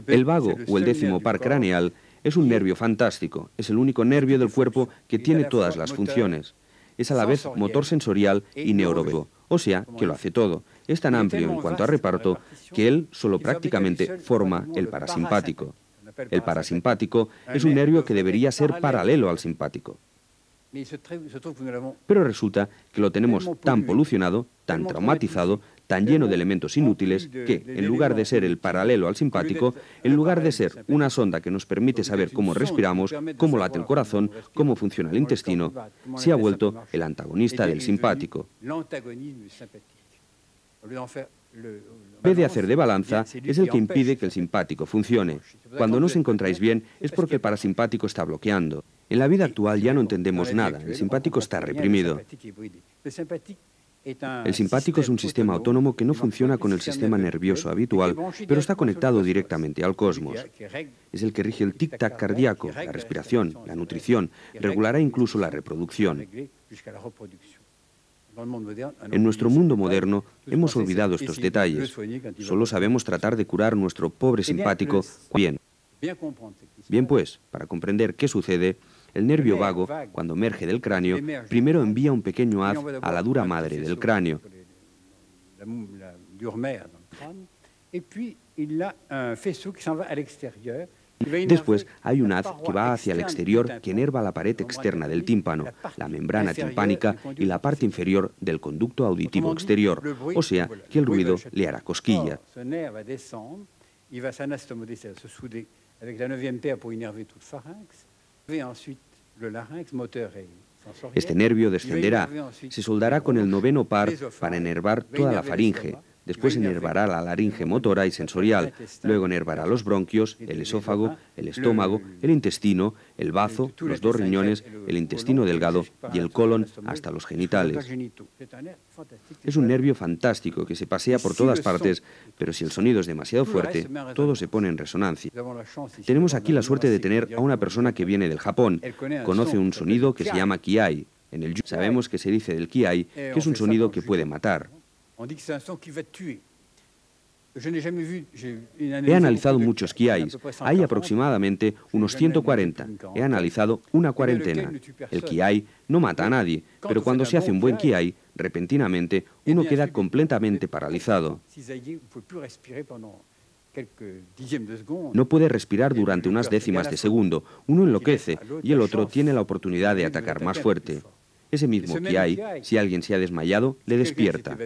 El vago o el 10º par craneal es un nervio fantástico, es el único nervio del cuerpo que tiene todas las funciones. Es a la vez motor sensorial y neurovego, o sea, que lo hace todo. Es tan amplio en cuanto a reparto que él solo prácticamente forma el parasimpático. El parasimpático es un nervio que debería ser paralelo al simpático. Pero resulta que lo tenemos tan polucionado, tan traumatizado, tan lleno de elementos inútiles que, en lugar de ser el paralelo al simpático, en lugar de ser una sonda que nos permite saber cómo respiramos, cómo late el corazón, cómo funciona el intestino, se ha vuelto el antagonista del simpático. En vez de hacer de balanza, es el que impide que el simpático funcione. Cuando no os encontráis bien, es porque el parasimpático está bloqueando. En la vida actual ya no entendemos nada, el simpático está reprimido. El simpático es un sistema autónomo que no funciona con el sistema nervioso habitual, pero está conectado directamente al cosmos. Es el que rige el tic-tac cardíaco, la respiración, la nutrición, regulará incluso la reproducción. En nuestro mundo moderno hemos olvidado estos detalles. Solo sabemos tratar de curar nuestro pobre simpático bien. Bien pues, para comprender qué sucede, el nervio vago, cuando emerge del cráneo, primero envía un pequeño haz a la dura madre del cráneo. Después hay un haz que va hacia el exterior que enerva la pared externa del tímpano, la membrana timpánica y la parte inferior del conducto auditivo exterior, o sea que el ruido le hará cosquilla. Este nervio descenderá, se soldará con el 9º par para enervar toda la faringe. Después enervará la laringe motora y sensorial, luego enervará los bronquios, el esófago, el estómago, el intestino, el bazo, los 2 riñones, el intestino delgado y el colon hasta los genitales. Es un nervio fantástico que se pasea por todas partes, pero si el sonido es demasiado fuerte, todo se pone en resonancia. Tenemos aquí la suerte de tener a una persona que viene del Japón. Conoce un sonido que se llama kiai. En el sabemos que se dice del kiai que es un sonido que puede matar. He analizado muchos kiais, hay aproximadamente unos 140, he analizado una cuarentena. El kiai no mata a nadie, pero cuando se hace un buen kiai, repentinamente uno queda completamente paralizado. No puede respirar durante unas décimas de segundo. Uno enloquece y el otro tiene la oportunidad de atacar más fuerte. Ese mismo Kiai, si alguien se ha desmayado, le despierta.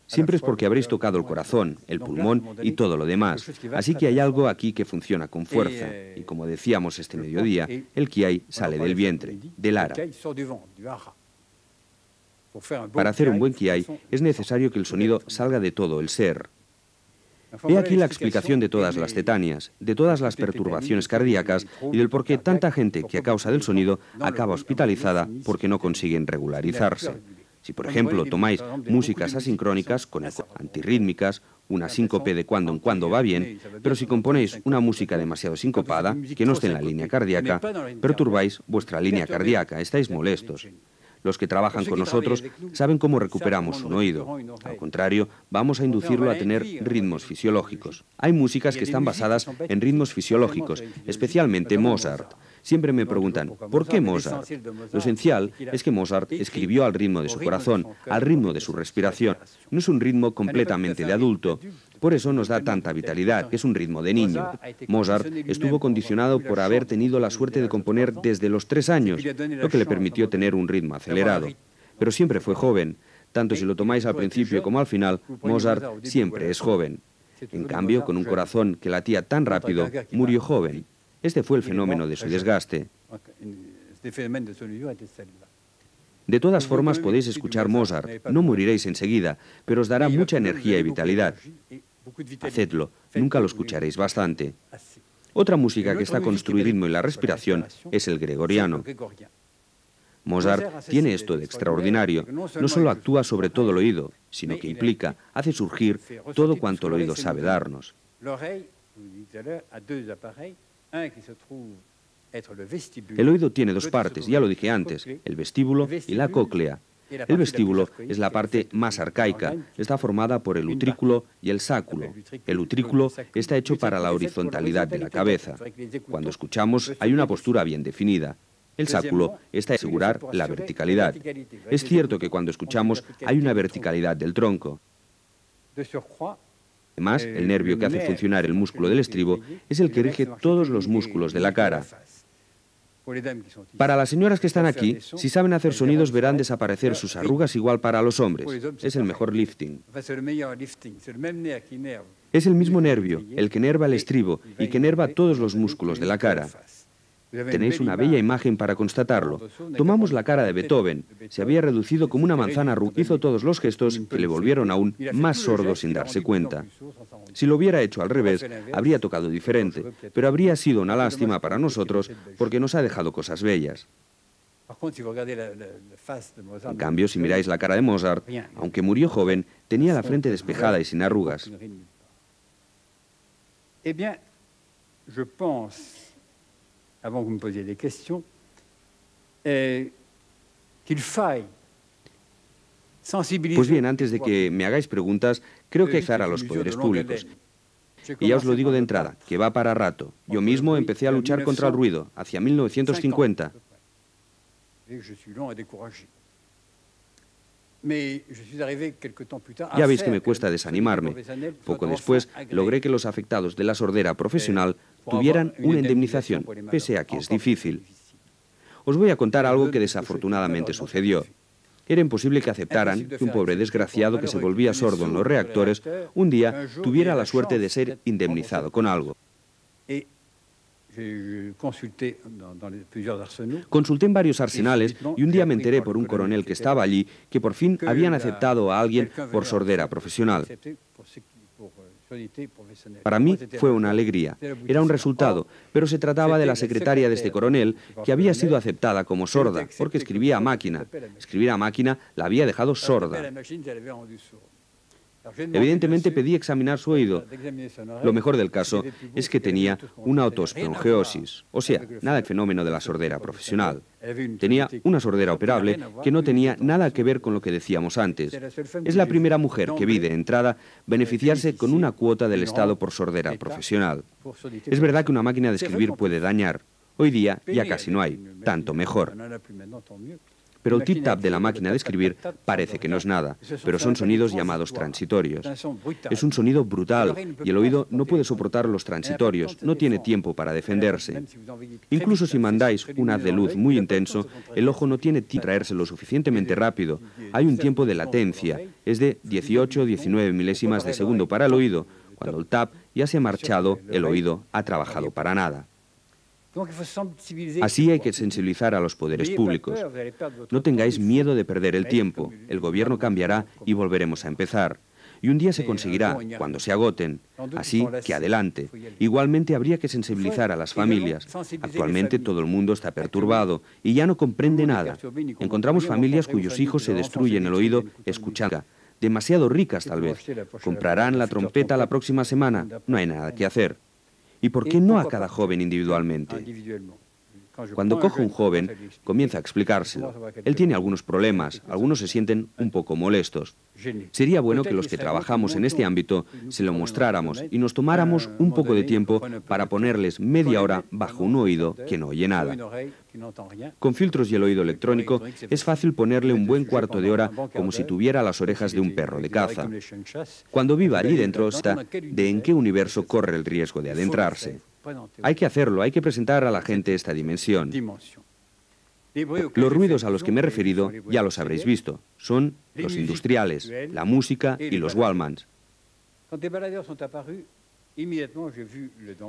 Siempre es porque habréis tocado el corazón, el pulmón y todo lo demás. Así que hay algo aquí que funciona con fuerza. Y como decíamos este mediodía, el Kiai sale del vientre, del ara. Para hacer un buen Kiai es necesario que el sonido salga de todo el ser. He aquí la explicación de todas las cetanias, de todas las perturbaciones cardíacas y del por qué tanta gente que a causa del sonido acaba hospitalizada porque no consiguen regularizarse. Si, por ejemplo, tomáis músicas asincrónicas con antirrítmicas, una síncope de cuando en cuando va bien, pero si componéis una música demasiado sincopada, que no esté en la línea cardíaca, perturbáis vuestra línea cardíaca, estáis molestos. Los que trabajan con nosotros saben cómo recuperamos un oído. Al contrario, vamos a inducirlo a tener ritmos fisiológicos. Hay músicas que están basadas en ritmos fisiológicos, especialmente Mozart. Siempre me preguntan, ¿por qué Mozart? Lo esencial es que Mozart escribió al ritmo de su corazón, al ritmo de su respiración. No es un ritmo completamente de adulto. Por eso nos da tanta vitalidad, que es un ritmo de niño. Mozart estuvo condicionado por haber tenido la suerte de componer desde los 3 años, lo que le permitió tener un ritmo acelerado. Pero siempre fue joven. Tanto si lo tomáis al principio como al final, Mozart siempre es joven. En cambio, con un corazón que latía tan rápido, murió joven. Este fue el fenómeno de su desgaste. De todas formas, podéis escuchar Mozart, no moriréis enseguida, pero os dará mucha energía y vitalidad. Hacedlo, nunca lo escucharéis bastante. Otra música que está con nuestro ritmo y la respiración es el gregoriano. Mozart tiene esto de extraordinario. No solo actúa sobre todo el oído, sino que implica, hace surgir todo cuanto el oído sabe darnos. El oído tiene 2 partes, ya lo dije antes, el vestíbulo y la cóclea. El vestíbulo es la parte más arcaica, está formada por el utrículo y el sáculo. El utrículo está hecho para la horizontalidad de la cabeza. Cuando escuchamos hay una postura bien definida. El sáculo está para asegurar la verticalidad. Es cierto que cuando escuchamos hay una verticalidad del tronco. Además, el nervio que hace funcionar el músculo del estribo es el que rige todos los músculos de la cara. Para las señoras que están aquí, si saben hacer sonidos verán desaparecer sus arrugas igual para los hombres. Es el mejor lifting. Es el mismo nervio, el que nerva el estribo y que nerva todos los músculos de la cara. Tenéis una bella imagen para constatarlo. Tomamos la cara de Beethoven. Se había reducido como una manzana, hizo todos los gestos que le volvieron aún más sordo sin darse cuenta. Si lo hubiera hecho al revés, habría tocado diferente, pero habría sido una lástima para nosotros porque nos ha dejado cosas bellas. En cambio, si miráis la cara de Mozart, aunque murió joven, tenía la frente despejada y sin arrugas. Avant que vous me posiez des questions, qu'il faille sensibiliser. Pues bien, antes de que me hagáis preguntas, creo que ayudar a los poderes públicos. Y ya os lo digo de entrada, que va para rato. Yo mismo empecé a luchar contra el ruido, hacia 1950. Ya veis que me cuesta desanimarme. Poco después, logré que los afectados de la sordera profesional tuvieran una indemnización, pese a que es difícil. Os voy a contar algo que desafortunadamente sucedió. Era imposible que aceptaran que un pobre desgraciado que se volvía sordo en los reactores un día tuviera la suerte de ser indemnizado con algo. Consulté en varios arsenales y un día me enteré por un coronel que estaba allí que por fin habían aceptado a alguien por sordera profesional. Para mí fue una alegría, era un resultado, pero se trataba de la secretaria de este coronel que había sido aceptada como sorda porque escribía a máquina. Escribir a máquina la había dejado sorda. Evidentemente pedí examinar su oído. Lo mejor del caso es que tenía una otospongeosis, o sea, nada de fenómeno de la sordera profesional. Tenía una sordera operable que no tenía nada que ver con lo que decíamos antes. Es la primera mujer que vi de entrada beneficiarse con una cuota del Estado por sordera profesional. Es verdad que una máquina de escribir puede dañar. Hoy día ya casi no hay, tanto mejor. pero el tip-tap de la máquina de escribir parece que no es nada, pero son sonidos llamados transitorios. Es un sonido brutal y el oído no puede soportar los transitorios, no tiene tiempo para defenderse. Incluso si mandáis un haz de luz muy intenso, el ojo no tiene tiempo para traerse lo suficientemente rápido. Hay un tiempo de latencia, es de 18 o 19 milésimas de segundo para el oído. Cuando el tap ya se ha marchado, el oído ha trabajado para nada. Así hay que sensibilizar a los poderes públicos. No tengáis miedo de perder el tiempo. El gobierno cambiará y volveremos a empezar. Y un día se conseguirá, cuando se agoten. Así que adelante. Igualmente habría que sensibilizar a las familias. Actualmente todo el mundo está perturbado y ya no comprende nada. Encontramos familias cuyos hijos se destruyen el oído escuchando. Demasiado ricas tal vez. ¿Comprarán la trompeta la próxima semana? No hay nada que hacer. ¿Y por qué no a cada joven individualmente? Cuando cojo un joven, comienza a explicárselo. Él tiene algunos problemas, algunos se sienten un poco molestos. Sería bueno que los que trabajamos en este ámbito se lo mostráramos y nos tomáramos un poco de tiempo para ponerles media hora bajo un oído que no oye nada. Con filtros y el oído electrónico es fácil ponerle un buen cuarto de hora como si tuviera las orejas de un perro de caza. Cuando viva allí dentro está de en qué universo corre el riesgo de adentrarse. Hay que hacerlo, hay que presentar a la gente esta dimensión. Los ruidos a los que me he referido ya los habréis visto. Son los industriales, la música y los Wallmans.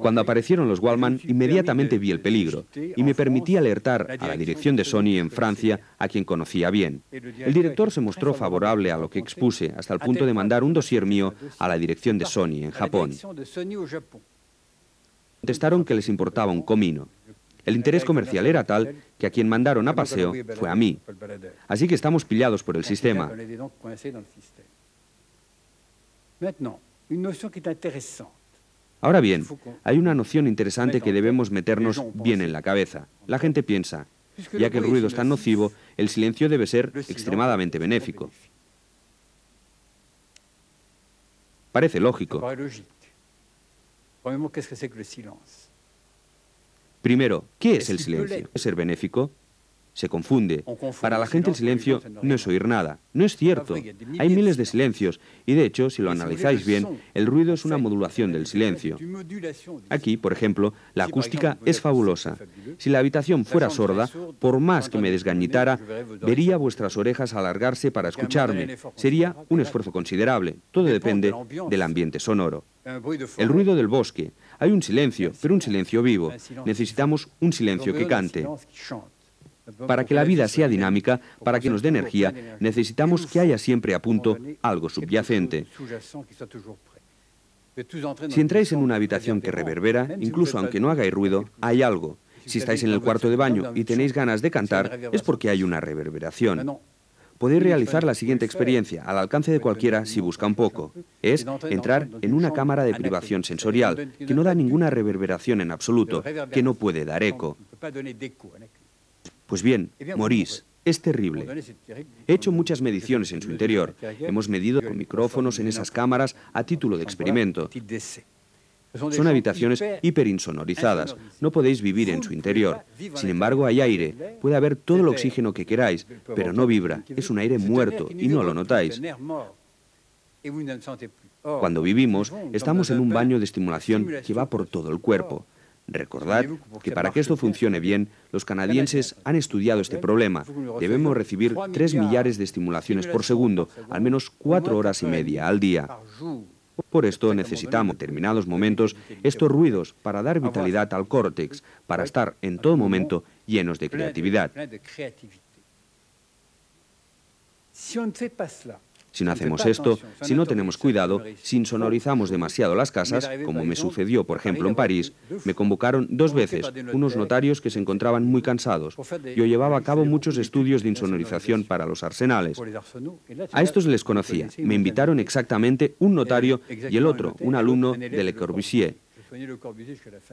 Cuando aparecieron los Wallman, inmediatamente vi el peligro y me permití alertar a la dirección de Sony en Francia, a quien conocía bien. El director se mostró favorable a lo que expuse, hasta el punto de mandar un dossier mío a la dirección de Sony en Japón. Contestaron que les importaba un comino. El interés comercial era tal que a quien mandaron a paseo fue a mí. Así que estamos pillados por el sistema. Ahora bien, hay una noción interesante que debemos meternos bien en la cabeza. La gente piensa, ya que el ruido es tan nocivo, el silencio debe ser extremadamente benéfico. Parece lógico. Primero, ¿qué es el silencio? ¿Es ser benéfico? Se confunde. Para la gente el silencio no es oír nada. No es cierto. Hay miles de silencios y de hecho, si lo analizáis bien, el ruido es una modulación del silencio. Aquí, por ejemplo, la acústica es fabulosa. Si la habitación fuera sorda, por más que me desgañitara, vería vuestras orejas alargarse para escucharme. Sería un esfuerzo considerable. Todo depende del ambiente sonoro. El ruido del bosque. Hay un silencio, pero un silencio vivo. Necesitamos un silencio que cante. Para que la vida sea dinámica, para que nos dé energía, necesitamos que haya siempre a punto algo subyacente. Si entráis en una habitación que reverbera, incluso aunque no hagáis ruido, hay algo. Si estáis en el cuarto de baño y tenéis ganas de cantar, es porque hay una reverberación. Podéis realizar la siguiente experiencia, al alcance de cualquiera si busca un poco. Es entrar en una cámara de privación sensorial, que no da ninguna reverberación en absoluto, que no puede dar eco. Pues bien, morís. Es terrible. He hecho muchas mediciones en su interior. Hemos medido con micrófonos en esas cámaras a título de experimento. Son habitaciones hiperinsonorizadas. No podéis vivir en su interior. Sin embargo, hay aire. Puede haber todo el oxígeno que queráis, pero no vibra. Es un aire muerto y no lo notáis. Cuando vivimos, estamos en un baño de estimulación que va por todo el cuerpo. Recordad que para que esto funcione bien, los canadienses han estudiado este problema. Debemos recibir 3 millares de estimulaciones por segundo, al menos 4 horas y media al día. Por esto necesitamos, en determinados momentos, estos ruidos para dar vitalidad al córtex, para estar en todo momento llenos de creatividad. Si no hacemos esto, si no tenemos cuidado, si insonorizamos demasiado las casas, como me sucedió, por ejemplo, en París, me convocaron 2 veces unos notarios que se encontraban muy cansados. Yo llevaba a cabo muchos estudios de insonorización para los arsenales. A estos les conocía. Me invitaron exactamente un notario y el otro, un alumno de Le Corbusier.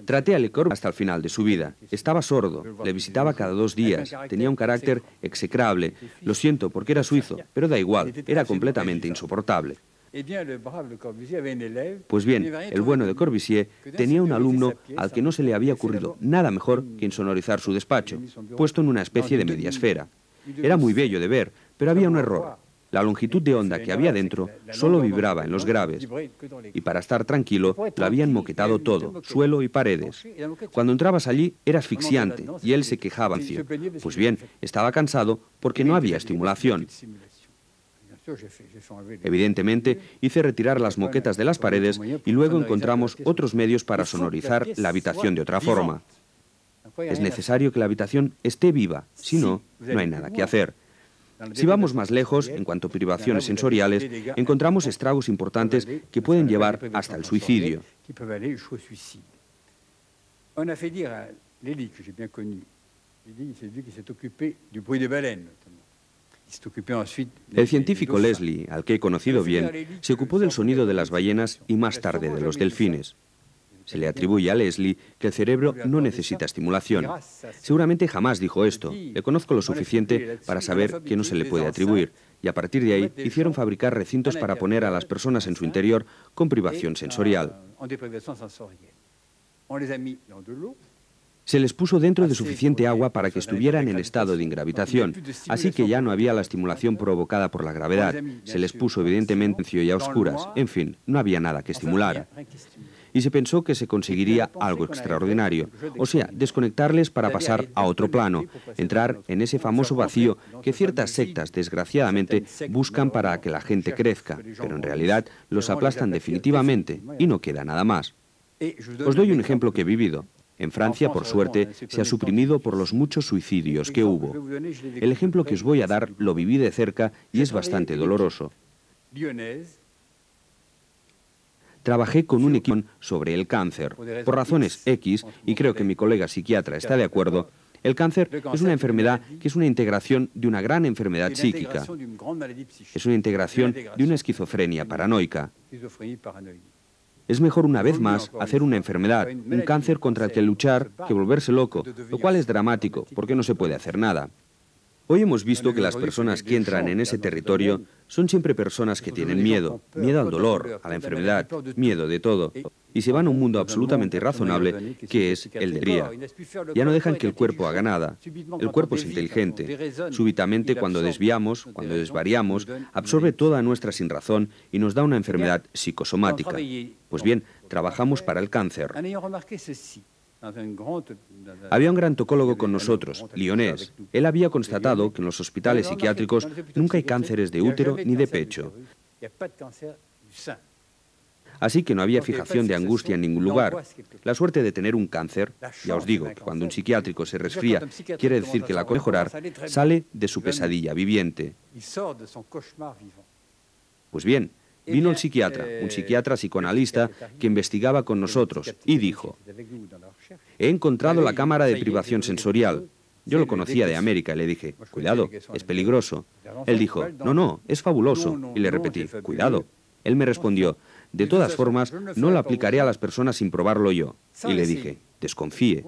Traté a Le Corbusier hasta el final de su vida. Estaba sordo, le visitaba cada 2 días, tenía un carácter execrable. Lo siento, porque era suizo, pero da igual, era completamente insoportable. Pues bien, el bueno de Corbusier tenía un alumno al que no se le había ocurrido nada mejor que insonorizar su despacho, puesto en una especie de media esfera. Era muy bello de ver, pero había un error. La longitud de onda que había dentro solo vibraba en los graves. Y para estar tranquilo, lo habían moquetado todo, suelo y paredes. Cuando entrabas allí era asfixiante y él se quejaba ancio. Pues bien, estaba cansado porque no había estimulación. Evidentemente, hice retirar las moquetas de las paredes y luego encontramos otros medios para sonorizar la habitación de otra forma. Es necesario que la habitación esté viva, si no, no hay nada que hacer. Si vamos más lejos, en cuanto a privaciones sensoriales, encontramos estragos importantes que pueden llevar hasta el suicidio. El científico Leslie, al que he conocido bien, se ocupó del sonido de las ballenas y más tarde de los delfines. Se le atribuye a Leslie que el cerebro no necesita estimulación. Seguramente jamás dijo esto. Le conozco lo suficiente para saber que no se le puede atribuir. Y a partir de ahí hicieron fabricar recintos para poner a las personas en su interior con privación sensorial. Se les puso dentro de suficiente agua para que estuvieran en estado de ingravitación, así que ya no había la estimulación provocada por la gravedad. Se les puso evidentemente y a oscuras. En fin, no había nada que estimulara. Y se pensó que se conseguiría algo extraordinario, o sea, desconectarles para pasar a otro plano, entrar en ese famoso vacío que ciertas sectas, desgraciadamente, buscan para que la gente crezca, pero en realidad los aplastan definitivamente y no queda nada más. Os doy un ejemplo que he vivido. En Francia, por suerte, se ha suprimido por los muchos suicidios que hubo. El ejemplo que os voy a dar lo viví de cerca y es bastante doloroso. Trabajé con un equipo sobre el cáncer. Por razones X, y creo que mi colega psiquiatra está de acuerdo, el cáncer es una enfermedad que es una integración de una gran enfermedad psíquica. Es una integración de una esquizofrenia paranoica. Es mejor una vez más hacer una enfermedad, un cáncer contra el que luchar, que volverse loco, lo cual es dramático, porque no se puede hacer nada. Hoy hemos visto que las personas que entran en ese territorio son siempre personas que tienen miedo, miedo al dolor, a la enfermedad, miedo de todo, y se van a un mundo absolutamente irrazonable que es el de día. Ya no dejan que el cuerpo haga nada. El cuerpo es inteligente. Súbitamente, cuando desviamos, cuando desvariamos, absorbe toda nuestra sinrazón y nos da una enfermedad psicosomática. Pues bien, trabajamos para el cáncer. Había un gran tocólogo con nosotros, lionnés. Él había constatado que en los hospitales psiquiátricos nunca hay cánceres de útero ni de pecho. Así que no había fijación de angustia en ningún lugar. La suerte de tener un cáncer, ya os digo, que cuando un psiquiátrico se resfría, quiere decir que la cosa mejorar, sale de su pesadilla viviente. Pues bien, vino el psiquiatra, un psiquiatra psicoanalista que investigaba con nosotros y dijo: he encontrado la cámara de privación sensorial. Yo lo conocía de América y le dije: cuidado, es peligroso. Él dijo: no, es fabuloso. Y le repetí: cuidado. Él me respondió: de todas formas, no lo aplicaré a las personas sin probarlo yo. Y le dije: desconfíe.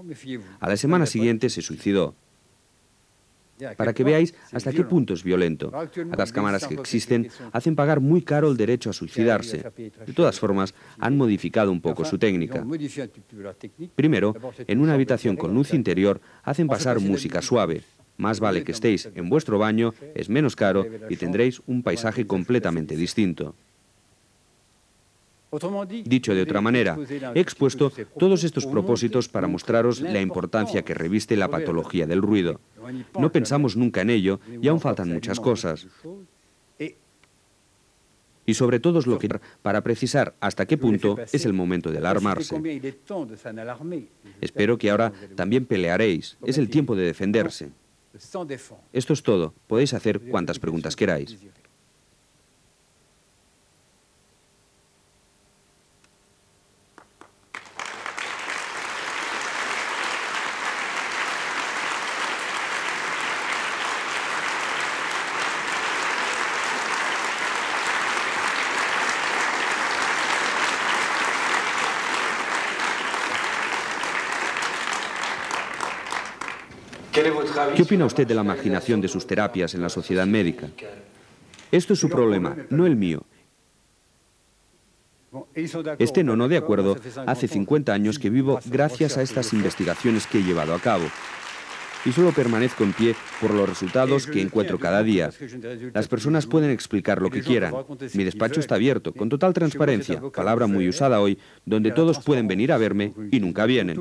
A la semana siguiente se suicidó. Para que veáis hasta qué punto es violento. A las cámaras que existen hacen pagar muy caro el derecho a suicidarse. De todas formas, han modificado un poco su técnica. Primero, en una habitación con luz interior, hacen pasar música suave. Más vale que estéis en vuestro baño, es menos caro y tendréis un paisaje completamente distinto. Dicho de otra manera, he expuesto todos estos propósitos para mostraros la importancia que reviste la patología del ruido. No pensamos nunca en ello y aún faltan muchas cosas. Y sobre todo lo que para precisar hasta qué punto es el momento de alarmarse. Espero que ahora también pelearéis. Es el tiempo de defenderse. Esto es todo. Podéis hacer cuantas preguntas queráis. ¿Qué opina usted de la marginación de sus terapias en la sociedad médica? Esto es su problema, no el mío. Estén o no de acuerdo, hace 50 años que vivo gracias a estas investigaciones que he llevado a cabo. y solo permanezco en pie por los resultados que encuentro cada día. Las personas pueden explicar lo que quieran. Mi despacho está abierto, con total transparencia, palabra muy usada hoy, donde todos pueden venir a verme y nunca vienen.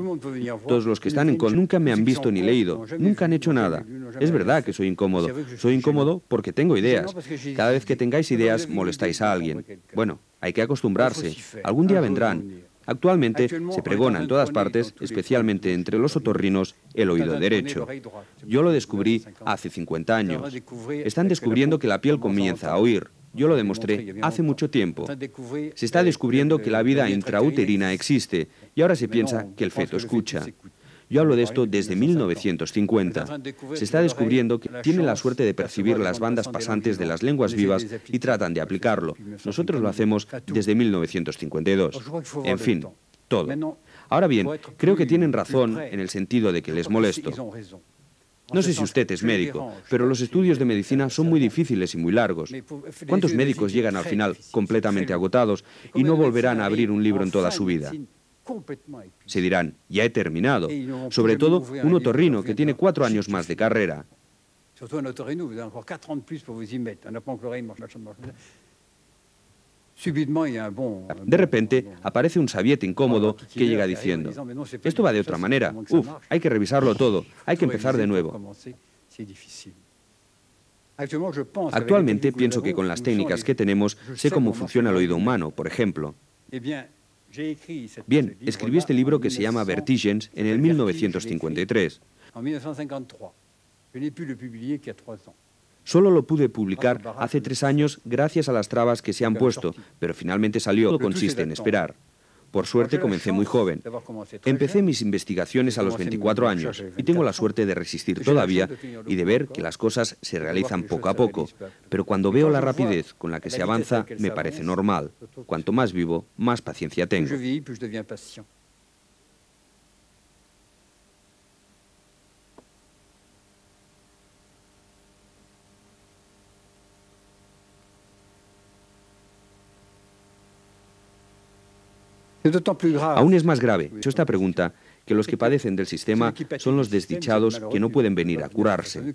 Todos los que están en contra nunca me han visto ni leído, nunca han hecho nada. Es verdad que soy incómodo. Soy incómodo porque tengo ideas. Cada vez que tengáis ideas, molestáis a alguien. Bueno, hay que acostumbrarse. Algún día vendrán. Actualmente se pregona en todas partes, especialmente entre los otorrinos, el oído derecho. Yo lo descubrí hace 50 años. Están descubriendo que la piel comienza a oír. Yo lo demostré hace mucho tiempo. Se está descubriendo que la vida intrauterina existe y ahora se piensa que el feto escucha. Yo hablo de esto desde 1950. Se está descubriendo que tienen la suerte de percibir las bandas pasantes de las lenguas vivas y tratan de aplicarlo. Nosotros lo hacemos desde 1952. En fin, todo. Ahora bien, creo que tienen razón en el sentido de que les molesto. No sé si usted es médico, pero los estudios de medicina son muy difíciles y muy largos. ¿Cuántos médicos llegan al final completamente agotados y no volverán a abrir un libro en toda su vida? Se dirán, ya he terminado. Sobre todo un otorrino que tiene 4 años más de carrera. De repente aparece un sabiete incómodo que llega diciendo, esto va de otra manera, hay que revisarlo todo, hay que empezar de nuevo. Actualmente pienso que con las técnicas que tenemos sé cómo funciona el oído humano, por ejemplo. Bien, escribí este libro que se llama Vertigens en el 1953. Solo lo pude publicar hace 3 años gracias a las trabas que se han puesto, pero finalmente salió. Todo consiste en esperar. Por suerte comencé muy joven. Empecé mis investigaciones a los 24 años y tengo la suerte de resistir todavía y de ver que las cosas se realizan poco a poco. Pero cuando veo la rapidez con la que se avanza, me parece normal. Cuanto más vivo, más paciencia tengo. Aún es más grave, esta pregunta, que los que padecen del sistema son los desdichados que no pueden venir a curarse.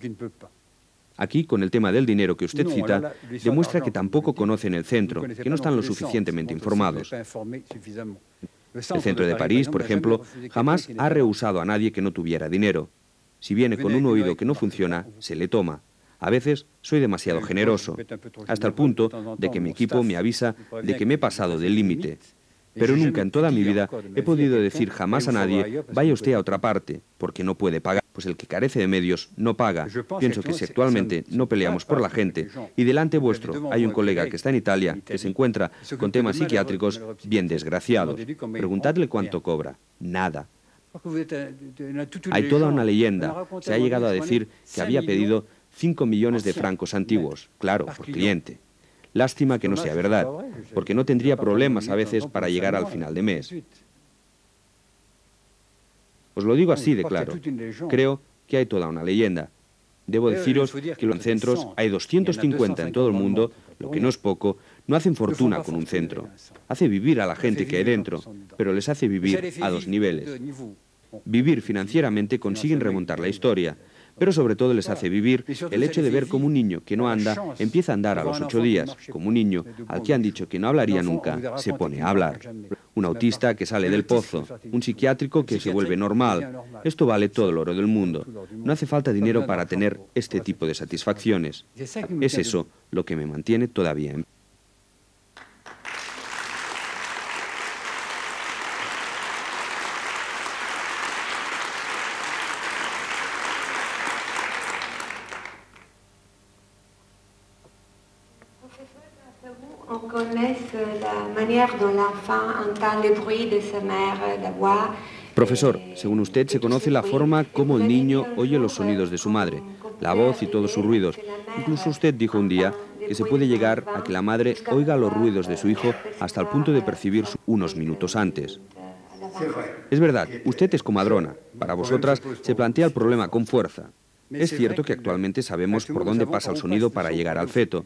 Aquí, con el tema del dinero que usted cita, demuestra que tampoco conocen el centro, que no están lo suficientemente informados. El centro de París, por ejemplo, jamás ha rehusado a nadie que no tuviera dinero. Si viene con un oído que no funciona, se le toma. A veces soy demasiado generoso, hasta el punto de que mi equipo me avisa de que me he pasado del límite. Pero nunca en toda mi vida he podido decir jamás a nadie, vaya usted a otra parte, porque no puede pagar. Pues el que carece de medios no paga. Pienso que si actualmente no peleamos por la gente, y delante vuestro hay un colega que está en Italia, que se encuentra con temas psiquiátricos bien desgraciados, preguntadle cuánto cobra. Nada. Hay toda una leyenda. Se ha llegado a decir que había pedido 5 millones de francos antiguos, claro, por cliente. Lástima que no sea verdad, porque no tendría problemas a veces para llegar al final de mes. Os lo digo así de claro. Creo que hay toda una leyenda. Debo deciros que los centros, hay 250 en todo el mundo, lo que no es poco, no hacen fortuna con un centro. Hace vivir a la gente que hay dentro, pero les hace vivir a 2 niveles. Vivir financieramente consiguen remontar la historia, pero sobre todo les hace vivir el hecho de ver cómo un niño que no anda empieza a andar a los 8 días, como un niño al que han dicho que no hablaría nunca, se pone a hablar. Un autista que sale del pozo, un psiquiátrico que se vuelve normal. Esto vale todo el oro del mundo. No hace falta dinero para tener este tipo de satisfacciones. Es eso lo que me mantiene todavía en pie. On connaisse la manière dont l'enfant entend le bruit de sa mère, la voix. Profesor, según usted se conoce la forma como el niño oye los sonidos de su madre, la voz y todos sus ruidos. Incluso usted dijo un día que se puede llegar a que la madre oiga los ruidos de su hijo hasta el punto de percibir unos minutos antes. Es verdad, usted es comadrona. Para vosotras se plantea el problema con fuerza. Es cierto que actualmente sabemos por dónde pasa el sonido para llegar al feto.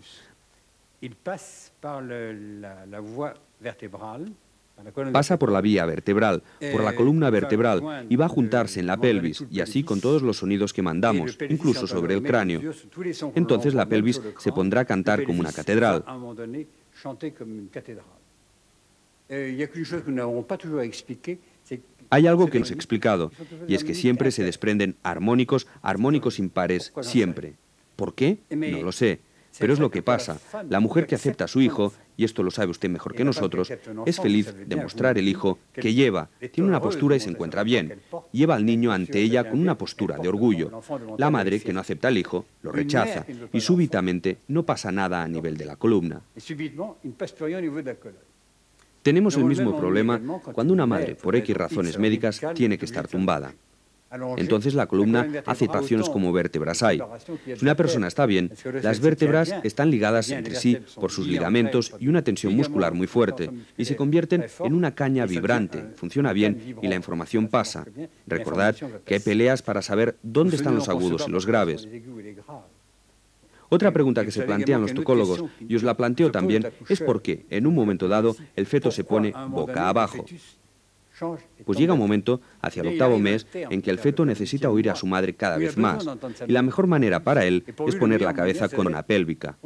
Pasa por la vía vertebral, por la columna vertebral y va a juntarse en la pelvis, y así con todos los sonidos que mandamos, incluso sobre el cráneo. Entonces la pelvis se pondrá a cantar como una catedral. Hay algo que nos he explicado, y es que siempre se desprenden armónicos impares, siempre. ¿Por qué? No lo sé. Pero es lo que pasa. La mujer que acepta a su hijo, y esto lo sabe usted mejor que nosotros, es feliz de mostrar el hijo que lleva. Tiene una postura y se encuentra bien. Lleva al niño ante ella con una postura de orgullo. La madre que no acepta al hijo lo rechaza y súbitamente no pasa nada a nivel de la columna. Tenemos el mismo problema cuando una madre, por X razones médicas, tiene que estar tumbada. Entonces la columna hace situaciones como vértebras hay. Si una persona está bien, las vértebras están ligadas entre sí por sus ligamentos y una tensión muscular muy fuerte, y se convierten en una caña vibrante, funciona bien y la información pasa. Recordad que hay peleas para saber dónde están los agudos y los graves. Otra pregunta que se plantean los tocólogos, y os la planteo también, es por qué, en un momento dado, el feto se pone boca abajo. Pues llega un momento, hacia el 8º mes, en que el feto necesita oír a su madre cada vez más, y la mejor manera para él es poner la cabeza con una pélvica.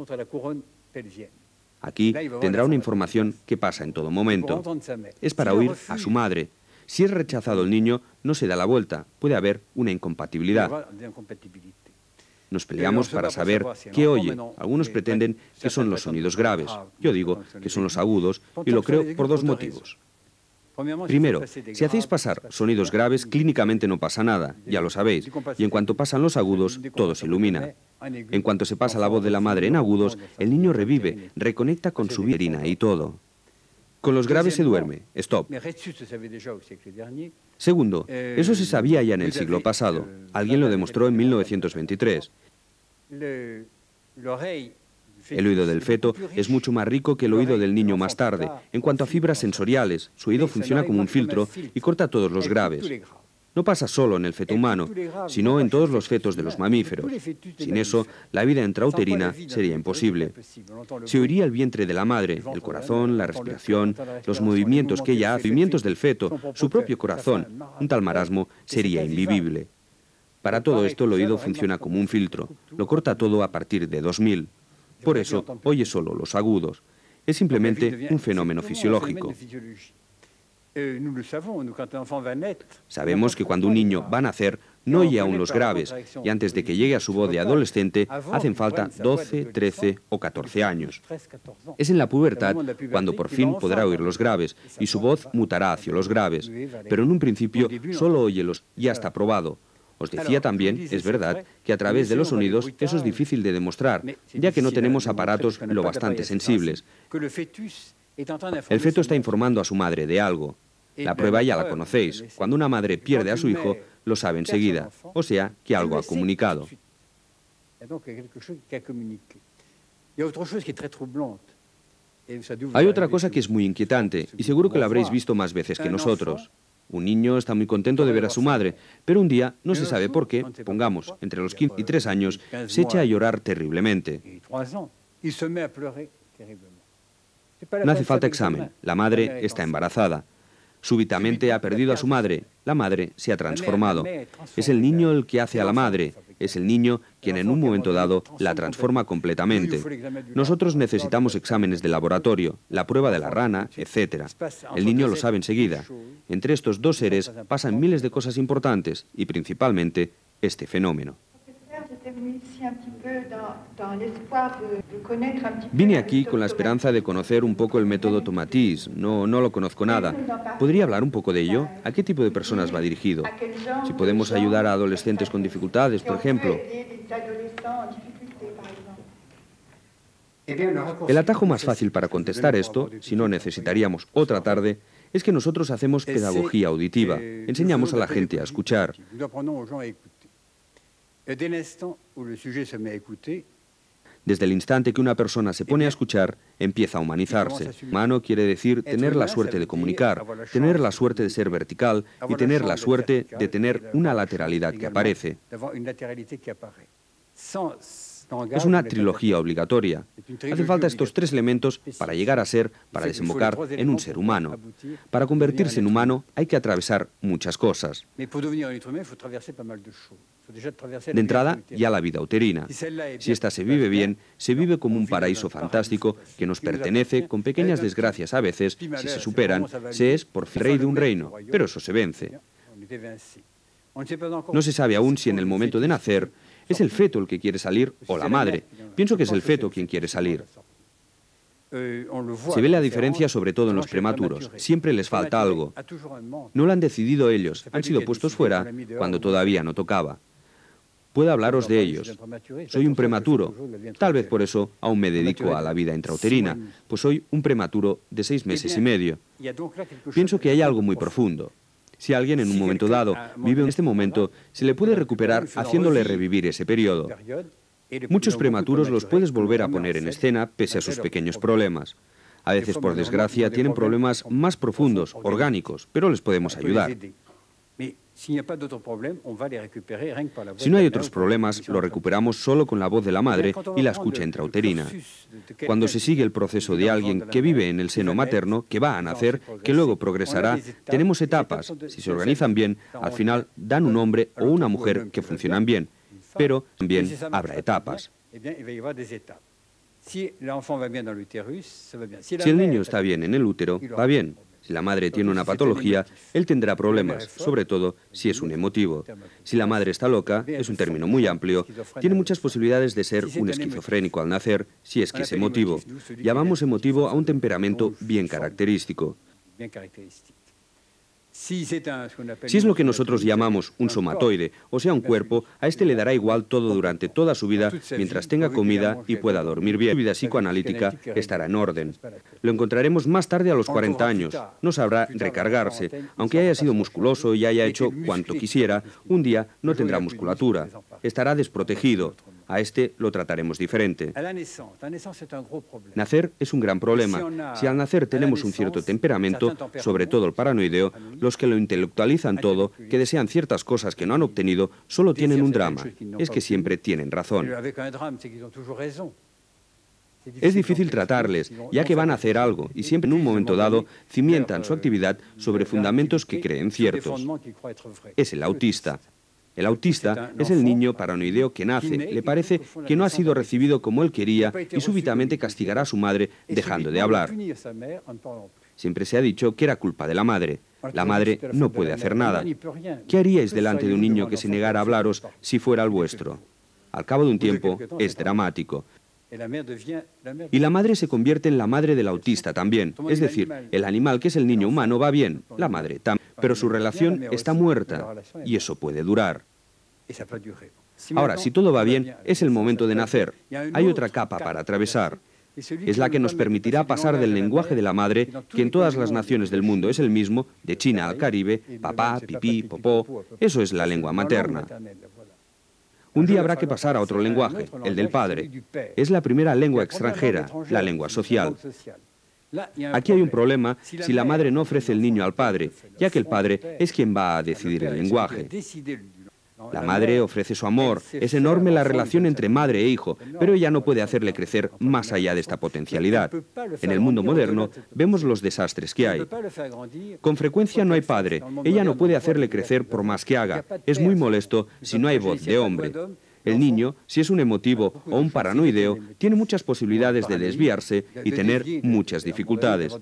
Aquí tendrá una información que pasa en todo momento. Es para oír a su madre. Si es rechazado el niño, no se da la vuelta, puede haber una incompatibilidad. Nos peleamos para saber qué oye. Algunos pretenden que son los sonidos graves. Yo digo que son los agudos y lo creo por dos motivos. Primero, si hacéis pasar sonidos graves, clínicamente no pasa nada, ya lo sabéis, y en cuanto pasan los agudos, todo se ilumina. En cuanto se pasa la voz de la madre en agudos, el niño revive, reconecta con su virina y todo. Con los graves se duerme, stop. Segundo, eso se sabía ya en el siglo pasado, alguien lo demostró en 1923. El oído del feto es mucho más rico que el oído del niño más tarde. En cuanto a fibras sensoriales, su oído funciona como un filtro y corta todos los graves. No pasa solo en el feto humano, sino en todos los fetos de los mamíferos. Sin eso, la vida intrauterina sería imposible. Se oiría el vientre de la madre, el corazón, la respiración, los movimientos que ella hace, movimientos del feto, su propio corazón. Un tal marasmo sería invivible. Para todo esto, el oído funciona como un filtro. Lo corta todo a partir de 2000. Por eso, oye solo los agudos. Es simplemente un fenómeno fisiológico. Sabemos que cuando un niño va a nacer, no oye aún los graves, y antes de que llegue a su voz de adolescente, hacen falta 12, 13 o 14 años. Es en la pubertad cuando por fin podrá oír los graves, y su voz mutará hacia los graves. Pero en un principio solo oye los, ya está probado. Os decía también, es verdad, que a través de los sonidos eso es difícil de demostrar, ya que no tenemos aparatos lo bastante sensibles. El feto está informando a su madre de algo. La prueba ya la conocéis. Cuando una madre pierde a su hijo, lo sabe enseguida, o sea, que algo ha comunicado. Hay otra cosa que es muy inquietante, y seguro que la habréis visto más veces que nosotros. Un niño está muy contento de ver a su madre, pero un día, no se sabe por qué, pongamos, entre los 15 y 3 años, se echa a llorar terriblemente. No hace falta examen, la madre está embarazada. Súbitamente ha perdido a su madre, la madre se ha transformado. Es el niño el que hace a la madre, es el niño quien en un momento dado la transforma completamente. Nosotros necesitamos exámenes de laboratorio, la prueba de la rana, etc. El niño lo sabe enseguida. Entre estos dos seres pasan miles de cosas importantes y principalmente este fenómeno. Vine aquí con la esperanza de conocer un poco el método Tomatis. No lo conozco nada. ¿Podría hablar un poco de ello? ¿A qué tipo de personas va dirigido? Si podemos ayudar a adolescentes con dificultades, por ejemplo. El atajo más fácil para contestar esto, si no necesitaríamos otra tarde, es que nosotros hacemos pedagogía auditiva. Enseñamos a la gente a escuchar. Desde el instante que una persona se pone a escuchar, empieza a humanizarse. Humano quiere decir tener la suerte de comunicar, tener la suerte de ser vertical y tener la suerte de tener una lateralidad que aparece. Es una trilogía obligatoria. Hace falta estos tres elementos para llegar a ser, para desembocar en un ser humano. Para convertirse en humano hay que atravesar muchas cosas. De entrada, ya la vida uterina. Si ésta se vive bien, se vive como un paraíso fantástico que nos pertenece, con pequeñas desgracias a veces, si se superan, se es por fin rey de un reino, pero eso se vence. No se sabe aún si en el momento de nacer es el feto el que quiere salir o la madre. Pienso que es el feto quien quiere salir. Se ve la diferencia sobre todo en los prematuros. Siempre les falta algo. No lo han decidido ellos, han sido puestos fuera cuando todavía no tocaba. Puedo hablaros de ellos. Soy un prematuro. Tal vez por eso aún me dedico a la vida intrauterina, pues soy un prematuro de 6 meses y medio. Pienso que hay algo muy profundo. Si alguien en un momento dado vive en este momento, se le puede recuperar haciéndole revivir ese periodo. Muchos prematuros los puedes volver a poner en escena pese a sus pequeños problemas. A veces, por desgracia, tienen problemas más profundos, orgánicos, pero les podemos ayudar. Si no hay otros problemas, lo recuperamos solo con la voz de la madre y la escucha intrauterina. Cuando se sigue el proceso de alguien que vive en el seno materno, que va a nacer, que luego progresará, tenemos etapas. Si se organizan bien, al final dan un hombre o una mujer que funcionan bien. Pero también habrá etapas. Si el niño está bien en el útero, va bien. Si la madre tiene una patología, él tendrá problemas, sobre todo si es un emotivo. Si la madre está loca, es un término muy amplio, tiene muchas posibilidades de ser un esquizofrénico al nacer, si es que es emotivo. Llamamos emotivo a un temperamento bien característico. Si es lo que nosotros llamamos un somatoide, o sea, un cuerpo, a este le dará igual todo durante toda su vida mientras tenga comida y pueda dormir bien. Su vida psicoanalítica estará en orden. Lo encontraremos más tarde a los 40 años. No sabrá recargarse. Aunque haya sido musculoso y haya hecho cuanto quisiera, un día no tendrá musculatura. Estará desprotegido. A este lo trataremos diferente. Nacer es un gran problema. Si al nacer tenemos un cierto temperamento, sobre todo el paranoideo, los que lo intelectualizan todo, que desean ciertas cosas que no han obtenido, solo tienen un drama. Es que siempre tienen razón. Es difícil tratarles, ya que van a hacer algo, y siempre en un momento dado cimientan su actividad sobre fundamentos que creen ciertos. Es el autista. El autista es el niño paranoideo que nace, le parece que no ha sido recibido como él quería y súbitamente castigará a su madre dejando de hablar. Siempre se ha dicho que era culpa de la madre. La madre no puede hacer nada. ¿Qué haríais delante de un niño que se negara a hablaros si fuera el vuestro? Al cabo de un tiempo es dramático. Y la madre se convierte en la madre del autista también. Es decir, el animal que es el niño humano va bien, la madre también. Pero su relación está muerta y eso puede durar. Ahora, si todo va bien, es el momento de nacer. Hay otra capa para atravesar. Es la que nos permitirá pasar del lenguaje de la madre, que en todas las naciones del mundo es el mismo, de China al Caribe, papá, pipí, popó. Eso es la lengua materna. Un día habrá que pasar a otro lenguaje, el del padre. Es la primera lengua extranjera, la lengua social. Aquí hay un problema si la madre no ofrece el niño al padre, ya que el padre es quien va a decidir el lenguaje. La madre ofrece su amor, es enorme la relación entre madre e hijo, pero ella no puede hacerle crecer más allá de esta potencialidad. En el mundo moderno vemos los desastres que hay. Con frecuencia no hay padre, ella no puede hacerle crecer por más que haga, es muy molesto si no hay voz de hombre. El niño, si es un emotivo o un paranoideo, tiene muchas posibilidades de desviarse y tener muchas dificultades.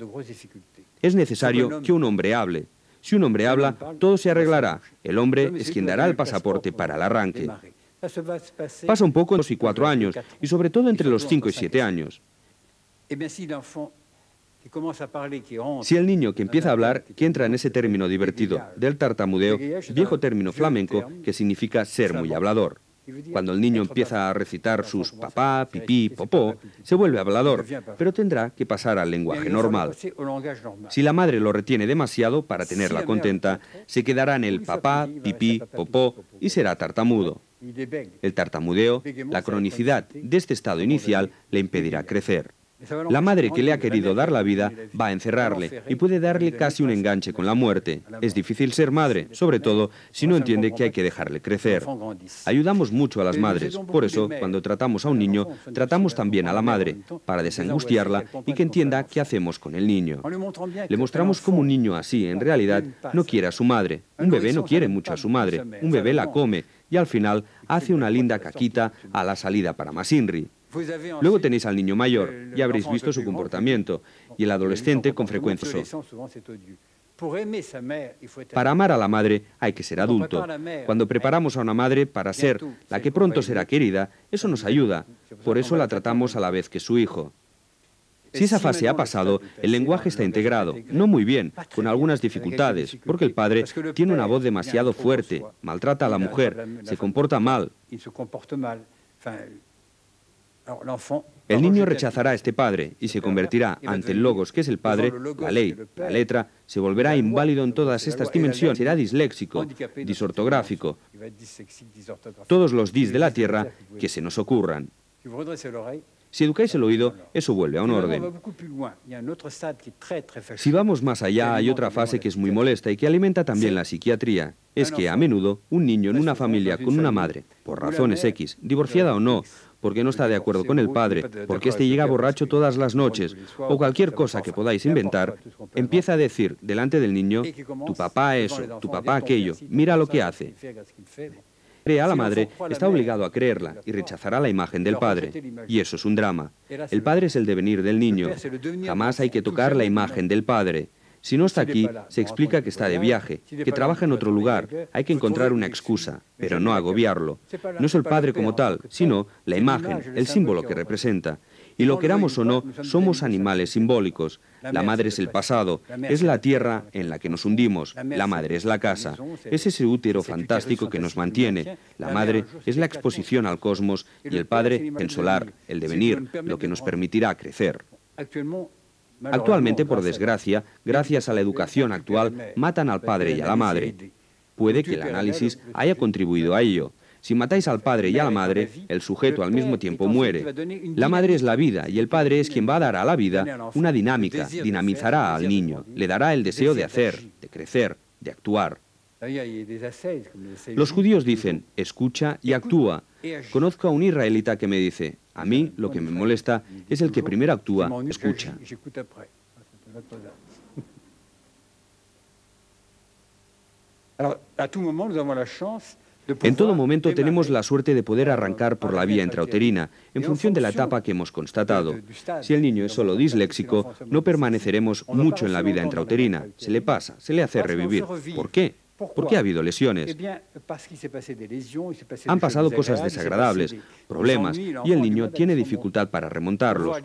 Es necesario que un hombre hable. Si un hombre habla, todo se arreglará. El hombre es quien dará el pasaporte para el arranque. Pasa un poco en los 2 y 4 años, y sobre todo entre los 5 y 7 años. Si el niño que empieza a hablar, que entra en ese término divertido del tartamudeo, viejo término flamenco, que significa ser muy hablador. Cuando el niño empieza a recitar sus papá, pipí, popó, se vuelve hablador, pero tendrá que pasar al lenguaje normal. Si la madre lo retiene demasiado para tenerla contenta, se quedará en el papá, pipí, popó y será tartamudo. El tartamudeo, la cronicidad de este estado inicial, le impedirá crecer. La madre que le ha querido dar la vida va a encerrarle y puede darle casi un enganche con la muerte. Es difícil ser madre, sobre todo si no entiende que hay que dejarle crecer. Ayudamos mucho a las madres, por eso cuando tratamos a un niño, tratamos también a la madre, para desangustiarla y que entienda qué hacemos con el niño. Le mostramos cómo un niño así, en realidad, no quiere a su madre. Un bebé no quiere mucho a su madre, un bebé la come y al final hace una linda caquita a la salida para más INRI. Luego tenéis al niño mayor, ya habréis visto su comportamiento, y el adolescente con frecuencia. Para amar a la madre hay que ser adulto. Cuando preparamos a una madre para ser la que pronto será querida, eso nos ayuda. Por eso la tratamos a la vez que su hijo. Si esa fase ha pasado, el lenguaje está integrado, no muy bien, con algunas dificultades, porque el padre tiene una voz demasiado fuerte, maltrata a la mujer, se comporta mal. El niño rechazará a este padre y se convertirá ante el logos, que es el padre, la ley, la letra, se volverá inválido en todas estas dimensiones, será disléxico, disortográfico, todos los dis de la tierra que se nos ocurran. Si educáis el oído, eso vuelve a un orden. Si vamos más allá, hay otra fase que es muy molesta y que alimenta también la psiquiatría. Es que a menudo un niño en una familia con una madre, por razones X, divorciada o no, porque no está de acuerdo con el padre, porque éste llega borracho todas las noches, o cualquier cosa que podáis inventar, empieza a decir delante del niño, tu papá eso, tu papá aquello, mira lo que hace. Cree a la madre, está obligado a creerla y rechazará la imagen del padre. Y eso es un drama. El padre es el devenir del niño. Jamás hay que tocar la imagen del padre. Si no está aquí, se explica que está de viaje, que trabaja en otro lugar. Hay que encontrar una excusa, pero no agobiarlo. No es el padre como tal, sino la imagen, el símbolo que representa. Y lo queramos o no, somos animales simbólicos. La madre es el pasado, es la tierra en la que nos hundimos, la madre es la casa, es ese útero fantástico que nos mantiene, la madre es la exposición al cosmos y el padre el solar, el devenir, lo que nos permitirá crecer. Actualmente, por desgracia, gracias a la educación actual, matan al padre y a la madre. Puede que el análisis haya contribuido a ello. Si matáis al padre y a la madre, el sujeto al mismo tiempo muere. La madre es la vida y el padre es quien va a dar a la vida una dinámica, dinamizará al niño, le dará el deseo de hacer, de crecer, de actuar. Los judíos dicen, escucha y actúa. Conozco a un israelita que me dice, a mí lo que me molesta es el que primero actúa, escucha. En todo momento tenemos la suerte de poder arrancar por la vía intrauterina, en función de la etapa que hemos constatado. Si el niño es solo disléxico, no permaneceremos mucho en la vida intrauterina. Se le pasa, se le hace revivir. ¿Por qué? ¿Por qué ha habido lesiones? Han pasado cosas desagradables, problemas, y el niño tiene dificultad para remontarlos.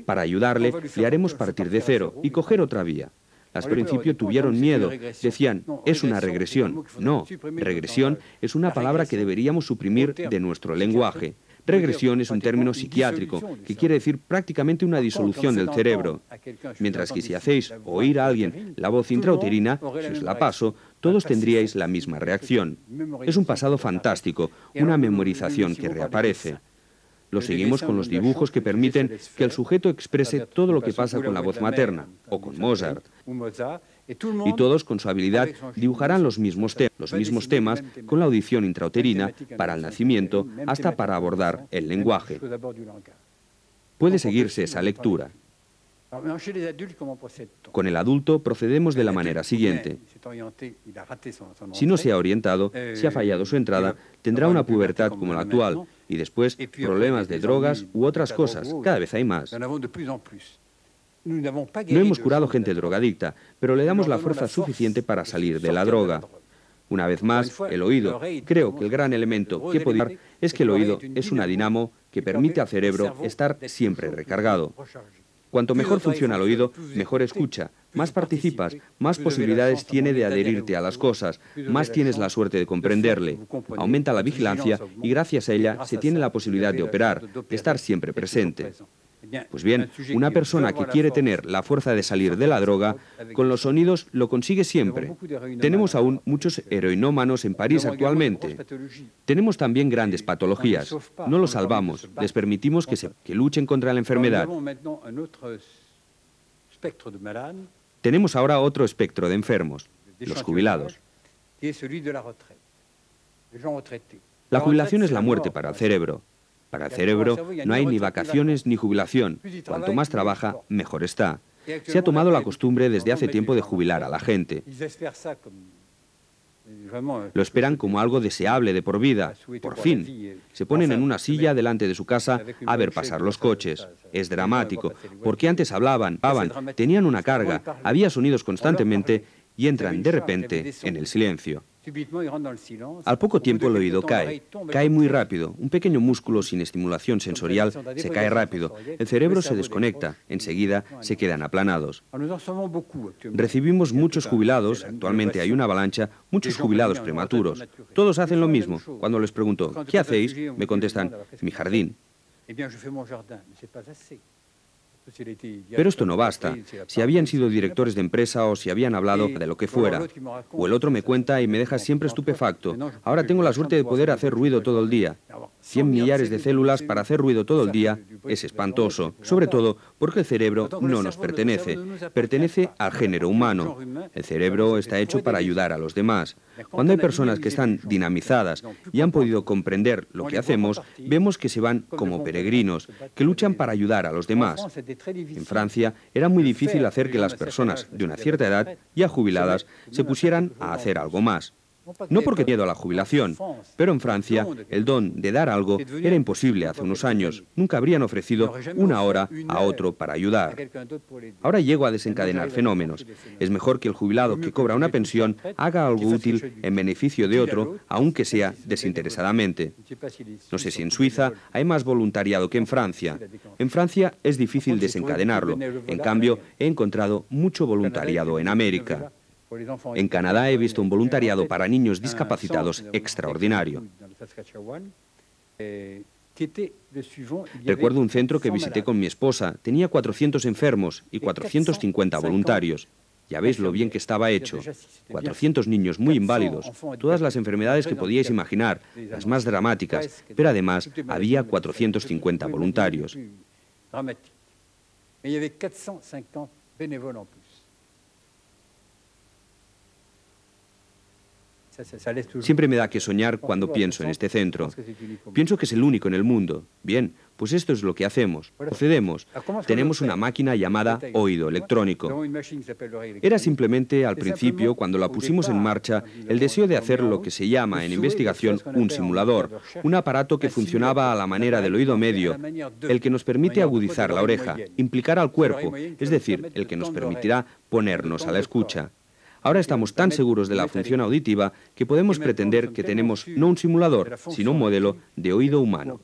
Para ayudarle, le haremos partir de cero y coger otra vía. Al principio tuvieron miedo, decían, es una regresión. No, regresión es una palabra que deberíamos suprimir de nuestro lenguaje. Regresión es un término psiquiátrico, que quiere decir prácticamente una disolución del cerebro. Mientras que si hacéis oír a alguien la voz intrauterina, si os la paso, todos tendríais la misma reacción. Es un pasado fantástico, una memorización que reaparece. Lo seguimos con los dibujos que permiten que el sujeto exprese todo lo que pasa con la voz materna, o con Mozart. Y todos, con su habilidad, dibujarán los mismos temas con la audición intrauterina para el nacimiento hasta para abordar el lenguaje. Puede seguirse esa lectura. Con el adulto procedemos de la manera siguiente. Si no se ha orientado, si ha fallado su entrada, tendrá una pubertad como la actual y después problemas de drogas u otras cosas. Cada vez hay más. No hemos curado gente drogadicta, pero le damos la fuerza suficiente para salir de la droga. Una vez más, el oído. Creo que el gran elemento que puede dar es que el oído es una dinamo que permite al cerebro estar siempre recargado. Cuanto mejor funciona el oído, mejor escucha, más participas, más posibilidades tiene de adherirte a las cosas, más tienes la suerte de comprenderle. Aumenta la vigilancia y gracias a ella se tiene la posibilidad de operar, de estar siempre presente. Pues bien, una persona que quiere tener la fuerza de salir de la droga, con los sonidos lo consigue siempre. Tenemos aún muchos heroinómanos en París actualmente. Tenemos también grandes patologías. No los salvamos, les permitimos que luchen contra la enfermedad. Tenemos ahora otro espectro de enfermos, los jubilados. La jubilación es la muerte para el cerebro. Para el cerebro no hay ni vacaciones ni jubilación. Cuanto más trabaja, mejor está. Se ha tomado la costumbre desde hace tiempo de jubilar a la gente. Lo esperan como algo deseable de por vida. Por fin. Se ponen en una silla delante de su casa a ver pasar los coches. Es dramático, porque antes hablaban, tenían una carga, había sonidos constantemente y entran de repente en el silencio. Al poco tiempo el oído cae muy rápido. Un pequeño músculo sin estimulación sensorial se cae rápido. El cerebro se desconecta, enseguida se quedan aplanados. Recibimos muchos jubilados, actualmente hay una avalancha, muchos jubilados prematuros. Todos hacen lo mismo. Cuando les pregunto, ¿qué hacéis?, me contestan, mi jardín. Pero esto no basta. Si habían sido directores de empresa o si habían hablado de lo que fuera. O el otro me cuenta y me deja siempre estupefacto. Ahora tengo la suerte de poder hacer ruido todo el día. 100 millares de células para hacer ruido todo el día es espantoso. Sobre todo porque el cerebro no nos pertenece. Pertenece al género humano. El cerebro está hecho para ayudar a los demás. Cuando hay personas que están dinamizadas y han podido comprender lo que hacemos, vemos que se van como peregrinos, que luchan para ayudar a los demás. En Francia era muy difícil hacer que las personas de una cierta edad, ya jubiladas, se pusieran a hacer algo más. No porque miedo a la jubilación, pero en Francia el don de dar algo era imposible hace unos años. Nunca habrían ofrecido una hora a otro para ayudar. Ahora llego a desencadenar fenómenos. Es mejor que el jubilado que cobra una pensión haga algo útil en beneficio de otro, aunque sea desinteresadamente. No sé si en Suiza hay más voluntariado que en Francia. En Francia es difícil desencadenarlo. En cambio, he encontrado mucho voluntariado en América. En Canadá he visto un voluntariado para niños discapacitados extraordinario. Recuerdo un centro que visité con mi esposa. Tenía 400 enfermos y 450 voluntarios. Ya veis lo bien que estaba hecho. 400 niños muy inválidos, todas las enfermedades que podíais imaginar, las más dramáticas, pero además había 450 voluntarios. Siempre me da que soñar cuando pienso en este centro. Pienso que es el único en el mundo. Bien, pues esto es lo que hacemos. Procedemos. Tenemos una máquina llamada oído electrónico. Era simplemente al principio, cuando la pusimos en marcha, el deseo de hacer lo que se llama en investigación un simulador, un aparato que funcionaba a la manera del oído medio, el que nos permite agudizar la oreja, implicar al cuerpo, es decir, el que nos permitirá ponernos a la escucha. Ahora estamos tan seguros de la función auditiva que podemos pretender que tenemos no un simulador, sino un modelo de oído humano.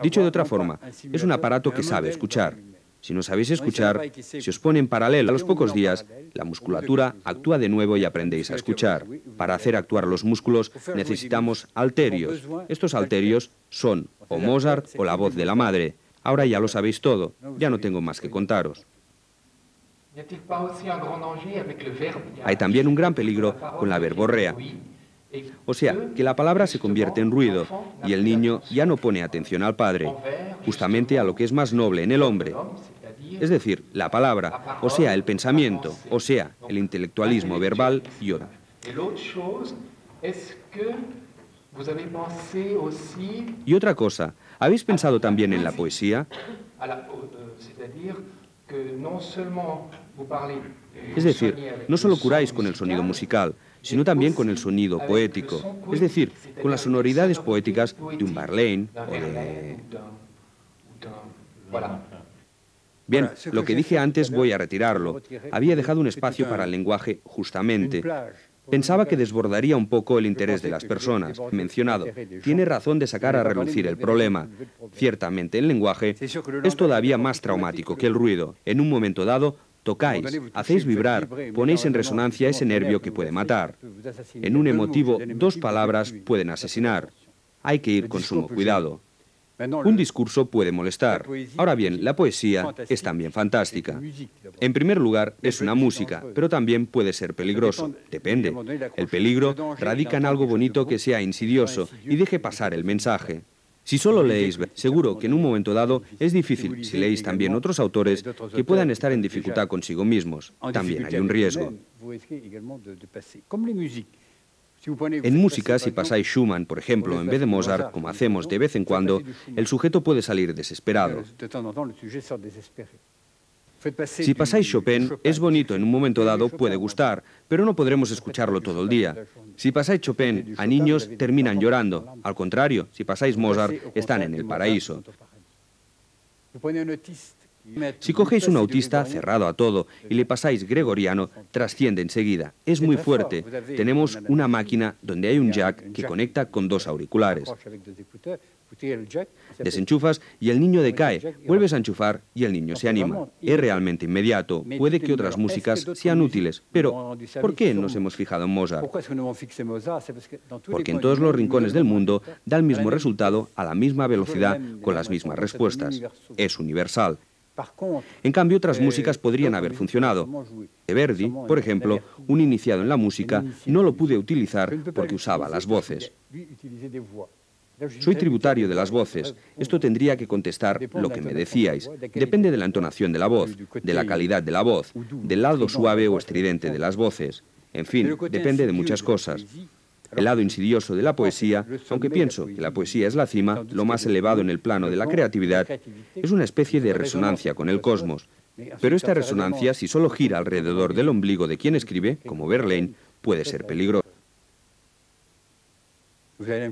Dicho de otra forma, es un aparato que sabe escuchar. Si no sabéis escuchar, se os pone en paralelo. A los pocos días, la musculatura actúa de nuevo y aprendéis a escuchar. Para hacer actuar los músculos necesitamos halterios. Estos halterios son o Mozart o la voz de la madre. Ahora ya lo sabéis todo, ya no tengo más que contaros. Hay también un gran peligro con la verborrea. O sea, que la palabra se convierte en ruido y el niño ya no pone atención al padre, justamente a lo que es más noble en el hombre. Es decir, la palabra, o sea, el pensamiento, o sea, el intelectualismo verbal y otra. Y otra cosa, ¿habéis pensado también en la poesía? Es decir, no solo curáis con el sonido musical, sino también con el sonido poético, es decir, con las sonoridades poéticas de un Verlaine o de... Bien, lo que dije antes voy a retirarlo. Había dejado un espacio para el lenguaje justamente. Pensaba que desbordaría un poco el interés de las personas. Mencionado, tiene razón de sacar a relucir el problema. Ciertamente, el lenguaje es todavía más traumático que el ruido. En un momento dado, tocáis, hacéis vibrar, ponéis en resonancia ese nervio que puede matar. En un emotivo, 2 palabras pueden asesinar. Hay que ir con sumo cuidado. Un discurso puede molestar. Ahora bien, la poesía es también fantástica. En primer lugar, es una música, pero también puede ser peligroso. Depende. El peligro radica en algo bonito que sea insidioso y deje pasar el mensaje. Si solo leéis, seguro que en un momento dado es difícil, si leéis también otros autores que puedan estar en dificultad consigo mismos. También hay un riesgo. En música, si pasáis Schumann, por ejemplo, en vez de Mozart, como hacemos de vez en cuando, el sujeto puede salir desesperado. Si pasáis Chopin, es bonito en un momento dado, puede gustar, pero no podremos escucharlo todo el día. Si pasáis Chopin, a niños terminan llorando. Al contrario, si pasáis Mozart, están en el paraíso. Si cogéis un autista cerrado a todo y le pasáis gregoriano, trasciende enseguida. Es muy fuerte. Tenemos una máquina donde hay un jack que conecta con dos auriculares. Desenchufas y el niño decae. Vuelves a enchufar y el niño se anima. Es realmente inmediato. Puede que otras músicas sean útiles, pero ¿por qué nos hemos fijado en Mozart? Porque en todos los rincones del mundo da el mismo resultado a la misma velocidad con las mismas respuestas. Es universal. En cambio, otras músicas podrían haber funcionado. Verdi, por ejemplo, un iniciado en la música, no lo pude utilizar porque usaba las voces. Soy tributario de las voces. Esto tendría que contestar lo que me decíais. Depende de la entonación de la voz, de la calidad de la voz, del lado suave o estridente de las voces. En fin, depende de muchas cosas. El lado insidioso de la poesía, aunque pienso que la poesía es la cima, lo más elevado en el plano de la creatividad, es una especie de resonancia con el cosmos. Pero esta resonancia, si solo gira alrededor del ombligo de quien escribe, como Verlaine, puede ser peligrosa.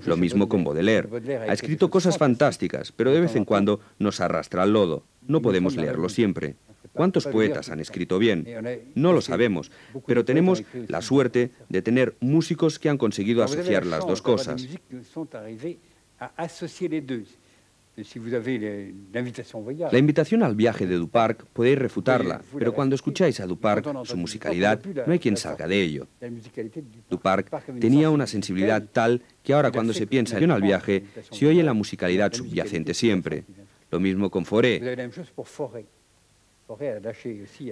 Lo mismo con Baudelaire. Ha escrito cosas fantásticas, pero de vez en cuando nos arrastra al lodo. No podemos leerlo siempre. ¿Cuántos poetas han escrito bien? No lo sabemos, pero tenemos la suerte de tener músicos que han conseguido asociar las dos cosas. La invitación al viaje de Duparc podéis refutarla, pero cuando escucháis a Duparc, su musicalidad, no hay quien salga de ello. Duparc tenía una sensibilidad tal que ahora cuando se piensa en al viaje, se oye la musicalidad subyacente siempre. Lo mismo con Fauré.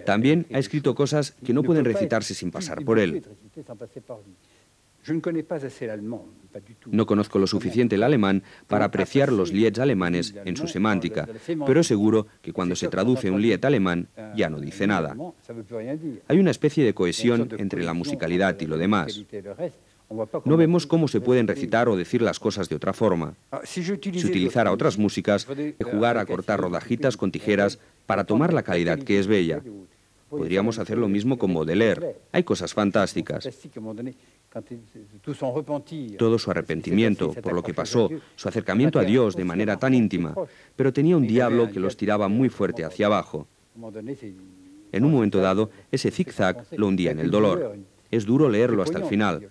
También ha escrito cosas que no pueden recitarse sin pasar por él. No conozco lo suficiente el alemán para apreciar los lieds alemanes en su semántica, pero es seguro que cuando se traduce un lied alemán ya no dice nada. Hay una especie de cohesión entre la musicalidad y lo demás. No vemos cómo se pueden recitar o decir las cosas de otra forma. Si utilizara otras músicas, jugar a cortar rodajitas con tijeras para tomar la calidad que es bella. Podríamos hacer lo mismo con Baudelaire. Hay cosas fantásticas. Todo su arrepentimiento por lo que pasó, su acercamiento a Dios de manera tan íntima, pero tenía un diablo que los tiraba muy fuerte hacia abajo. En un momento dado, ese zigzag lo hundía en el dolor. Es duro leerlo hasta el final.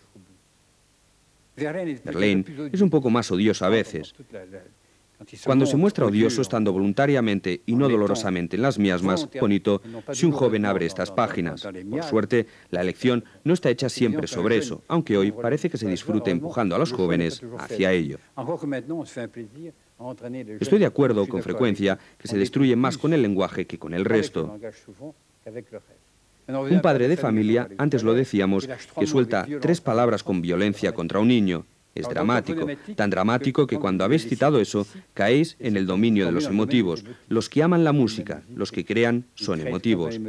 Verlaine es un poco más odioso a veces. Cuando se muestra odioso estando voluntariamente y no dolorosamente en las miasmas, bonito si un joven abre estas páginas. Por suerte, la elección no está hecha siempre sobre eso, aunque hoy parece que se disfrute empujando a los jóvenes hacia ello. Estoy de acuerdo con frecuencia que se destruye más con el lenguaje que con el resto. Un padre de familia, antes lo decíamos, que suelta 3 palabras con violencia contra un niño. Es dramático, tan dramático que cuando habéis citado eso, caéis en el dominio de los emotivos. Los que aman la música, los que crean, son emotivos.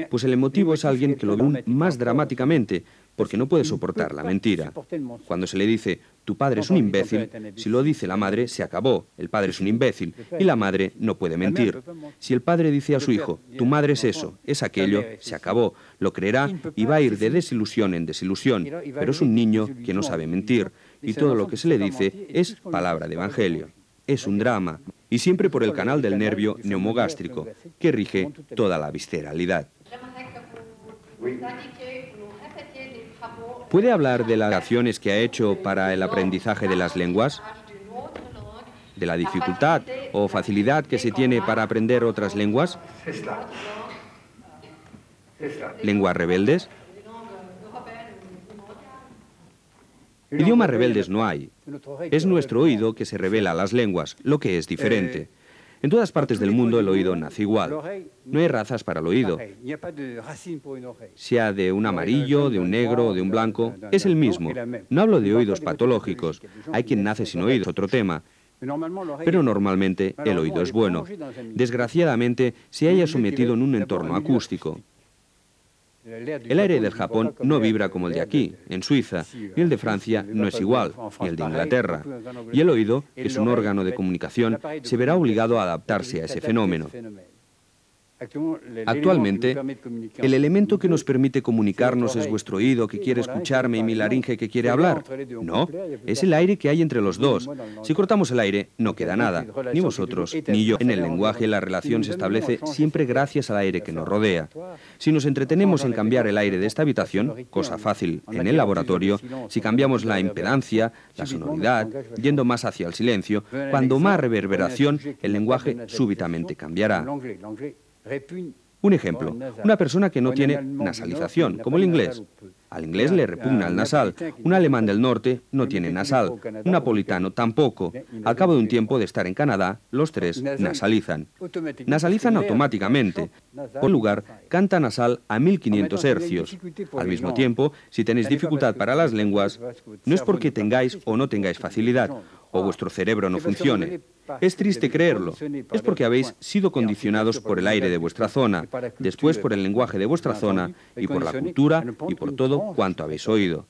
Pues el emotivo es alguien que lo ve aún más dramáticamente, porque no puede soportar la mentira. Cuando se le dice, tu padre es un imbécil, si lo dice la madre, se acabó, el padre es un imbécil, y la madre no puede mentir. Si el padre dice a su hijo, tu madre es eso, es aquello, se acabó, lo creerá y va a ir de desilusión en desilusión, pero es un niño que no sabe mentir, y todo lo que se le dice es palabra de evangelio. Es un drama, y siempre por el canal del nervio neumogástrico, que rige toda la visceralidad. ¿Puede hablar de las acciones que ha hecho para el aprendizaje de las lenguas? ¿De la dificultad o facilidad que se tiene para aprender otras lenguas? ¿Lenguas rebeldes? Idiomas rebeldes no hay. Es nuestro oído que se revela a las lenguas, lo que es diferente. En todas partes del mundo el oído nace igual. No hay razas para el oído. Sea de un amarillo, de un negro o de un blanco, es el mismo. No hablo de oídos patológicos. Hay quien nace sin oídos, otro tema. Pero normalmente el oído es bueno. Desgraciadamente se haya sometido en un entorno acústico. El aire del Japón no vibra como el de aquí, en Suiza, y el de Francia no es igual, ni el de Inglaterra. Y el oído, que es un órgano de comunicación, se verá obligado a adaptarse a ese fenómeno. Actualmente, el elemento que nos permite comunicarnos es vuestro oído que quiere escucharme y mi laringe que quiere hablar. No, es el aire que hay entre los dos. Si cortamos el aire, no queda nada, ni vosotros ni yo. En el lenguaje la relación se establece siempre gracias al aire que nos rodea. Si nos entretenemos en cambiar el aire de esta habitación, cosa fácil en el laboratorio, si cambiamos la impedancia, la sonoridad, yendo más hacia el silencio, cuando más reverberación, el lenguaje súbitamente cambiará. Un ejemplo, una persona que no tiene nasalización, como el inglés. Al inglés le repugna el nasal. Un alemán del norte no tiene nasal. Un napolitano tampoco. Al cabo de un tiempo de estar en Canadá, los tres nasalizan. Nasalizan automáticamente. Por lugar, canta nasal a 1500 hercios. Al mismo tiempo, si tenéis dificultad para las lenguas, no es porque tengáis o no tengáis facilidad, o vuestro cerebro no funcione. Es triste creerlo. Es porque habéis sido condicionados por el aire de vuestra zona, después por el lenguaje de vuestra zona y por la cultura y por todo cuanto habéis oído.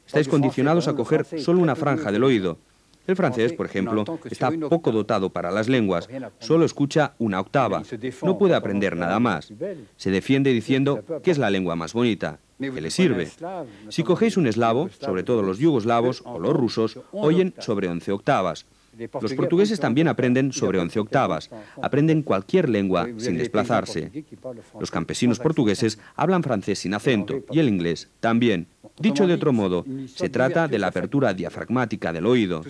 Estáis condicionados a coger solo una franja del oído. El francés, por ejemplo, está poco dotado para las lenguas, solo escucha una octava, no puede aprender nada más. Se defiende diciendo que es la lengua más bonita, que le sirve. Si cogéis un eslavo, sobre todo los yugoslavos o los rusos, oyen sobre 11 octavas. Los portugueses también aprenden sobre 11 octavas, aprenden cualquier lengua sin desplazarse. Los campesinos portugueses hablan francés sin acento y el inglés también. Dicho de otro modo, se trata de la apertura diafragmática del oído.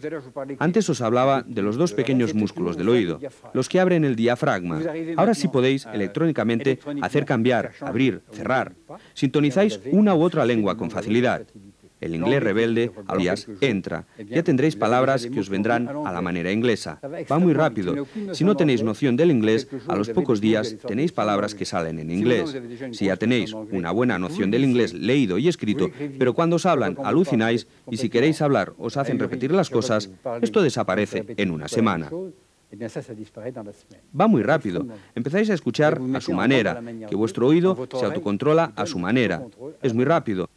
Antes os hablaba de los dos pequeños músculos del oído, los que abren el diafragma. Ahora sí podéis electrónicamente hacer cambiar, abrir, cerrar. Sintonizáis una u otra lengua con facilidad. El inglés rebelde, alias, entra. Ya tendréis palabras que os vendrán a la manera inglesa. Va muy rápido. Si no tenéis noción del inglés, a los pocos días tenéis palabras que salen en inglés. Si ya tenéis una buena noción del inglés leído y escrito, pero cuando os hablan alucináis y si queréis hablar os hacen repetir las cosas, esto desaparece en una semana. Va muy rápido. Empezáis a escuchar a su manera, que vuestro oído se autocontrola a su manera. Es muy rápido.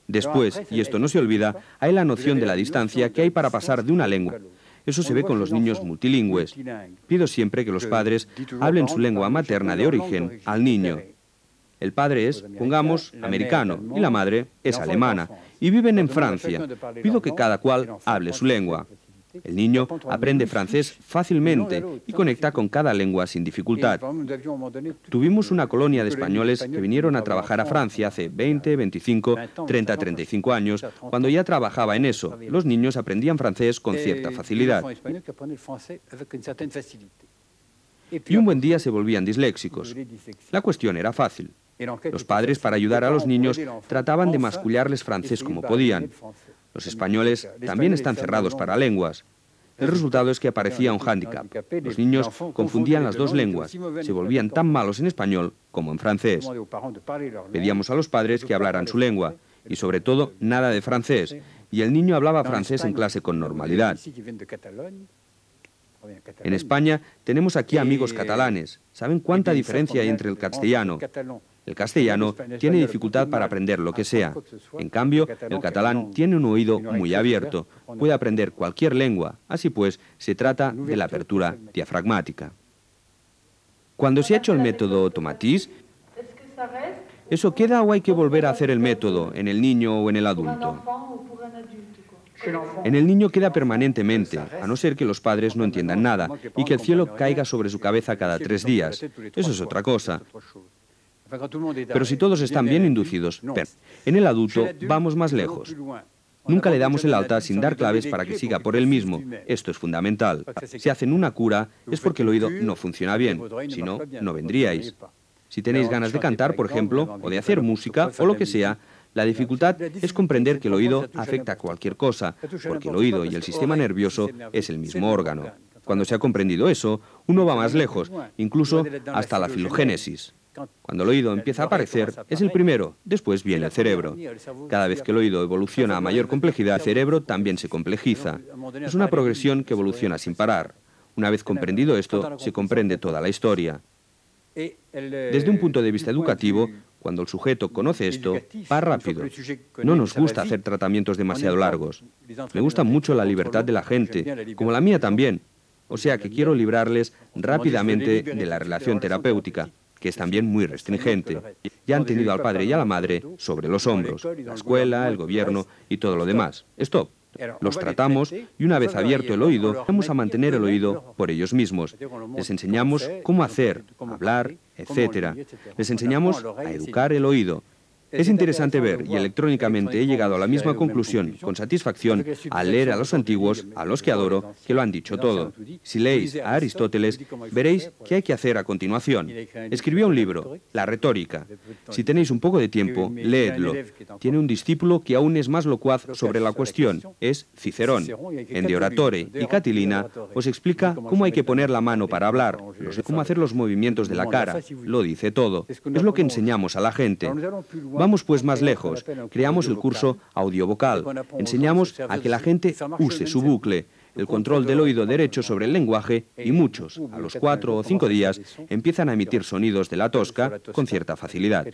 Después, y esto no se olvida, hay la noción de la distancia que hay para pasar de una lengua. Eso se ve con los niños multilingües. Pido siempre que los padres hablen su lengua materna de origen al niño. El padre es, pongamos, americano y la madre es alemana y viven en Francia. Pido que cada cual hable su lengua. El niño aprende francés fácilmente y conecta con cada lengua sin dificultad. Tuvimos una colonia de españoles que vinieron a trabajar a Francia hace 20, 25, 30, 35 años, cuando ya trabajaba en eso. Los niños aprendían francés con cierta facilidad. Y un buen día se volvían disléxicos. La cuestión era fácil. Los padres, para ayudar a los niños, trataban de mascullarles francés como podían. Los españoles también están cerrados para lenguas. El resultado es que aparecía un hándicap. Los niños confundían las dos lenguas, se volvían tan malos en español como en francés. Pedíamos a los padres que hablaran su lengua, y sobre todo nada de francés, y el niño hablaba francés en clase con normalidad. En España tenemos aquí amigos catalanes. ¿Saben cuánta diferencia hay entre el castellano? El castellano tiene dificultad para aprender lo que sea. En cambio, el catalán tiene un oído muy abierto. Puede aprender cualquier lengua. Así pues, se trata de la apertura diafragmática. Cuando se ha hecho el método Tomatis, ¿eso queda o hay que volver a hacer el método en el niño o en el adulto? En el niño queda permanentemente, a no ser que los padres no entiendan nada y que el cielo caiga sobre su cabeza cada 3 días. Eso es otra cosa. Pero si todos están bien inducidos, en el adulto vamos más lejos. Nunca le damos el alta sin dar claves para que siga por él mismo. Esto es fundamental. Si hacen una cura es porque el oído no funciona bien. Si no, no vendríais. Si tenéis ganas de cantar, por ejemplo, o de hacer música, o lo que sea, La dificultad es comprender que el oído afecta a cualquier cosa, porque el oído y el sistema nervioso es el mismo órgano. Cuando se ha comprendido eso, uno va más lejos, incluso hasta la filogénesis. Cuando el oído empieza a aparecer, es el primero, después viene el cerebro. Cada vez que el oído evoluciona a mayor complejidad, el cerebro también se complejiza. Es una progresión que evoluciona sin parar. Una vez comprendido esto, se comprende toda la historia. Desde un punto de vista educativo, cuando el sujeto conoce esto, va rápido. No nos gusta hacer tratamientos demasiado largos. Me gusta mucho la libertad de la gente, como la mía también. O sea que quiero librarles rápidamente de la relación terapéutica, que es también muy restringente. Ya han tenido al padre y a la madre sobre los hombros, la escuela, el gobierno y todo lo demás. Stop. Los tratamos y una vez abierto el oído, vamos a mantener el oído por ellos mismos. Les enseñamos cómo hacer, hablar, etc. Les enseñamos a educar el oído. Es interesante ver, y electrónicamente he llegado a la misma conclusión, con satisfacción, al leer a los antiguos, a los que adoro, que lo han dicho todo. Si leéis a Aristóteles, veréis qué hay que hacer a continuación. Escribió un libro, La retórica. Si tenéis un poco de tiempo, leedlo. Tiene un discípulo que aún es más locuaz sobre la cuestión, es Cicerón. En De Oratore y Catilina os explica cómo hay que poner la mano para hablar, cómo hacer los movimientos de la cara, lo dice todo. Es lo que enseñamos a la gente. Vamos pues más lejos, creamos el curso audiovocal, enseñamos a que la gente use su bucle, el control del oído derecho sobre el lenguaje y muchos, a los 4 o 5 días, empiezan a emitir sonidos de la tosca con cierta facilidad.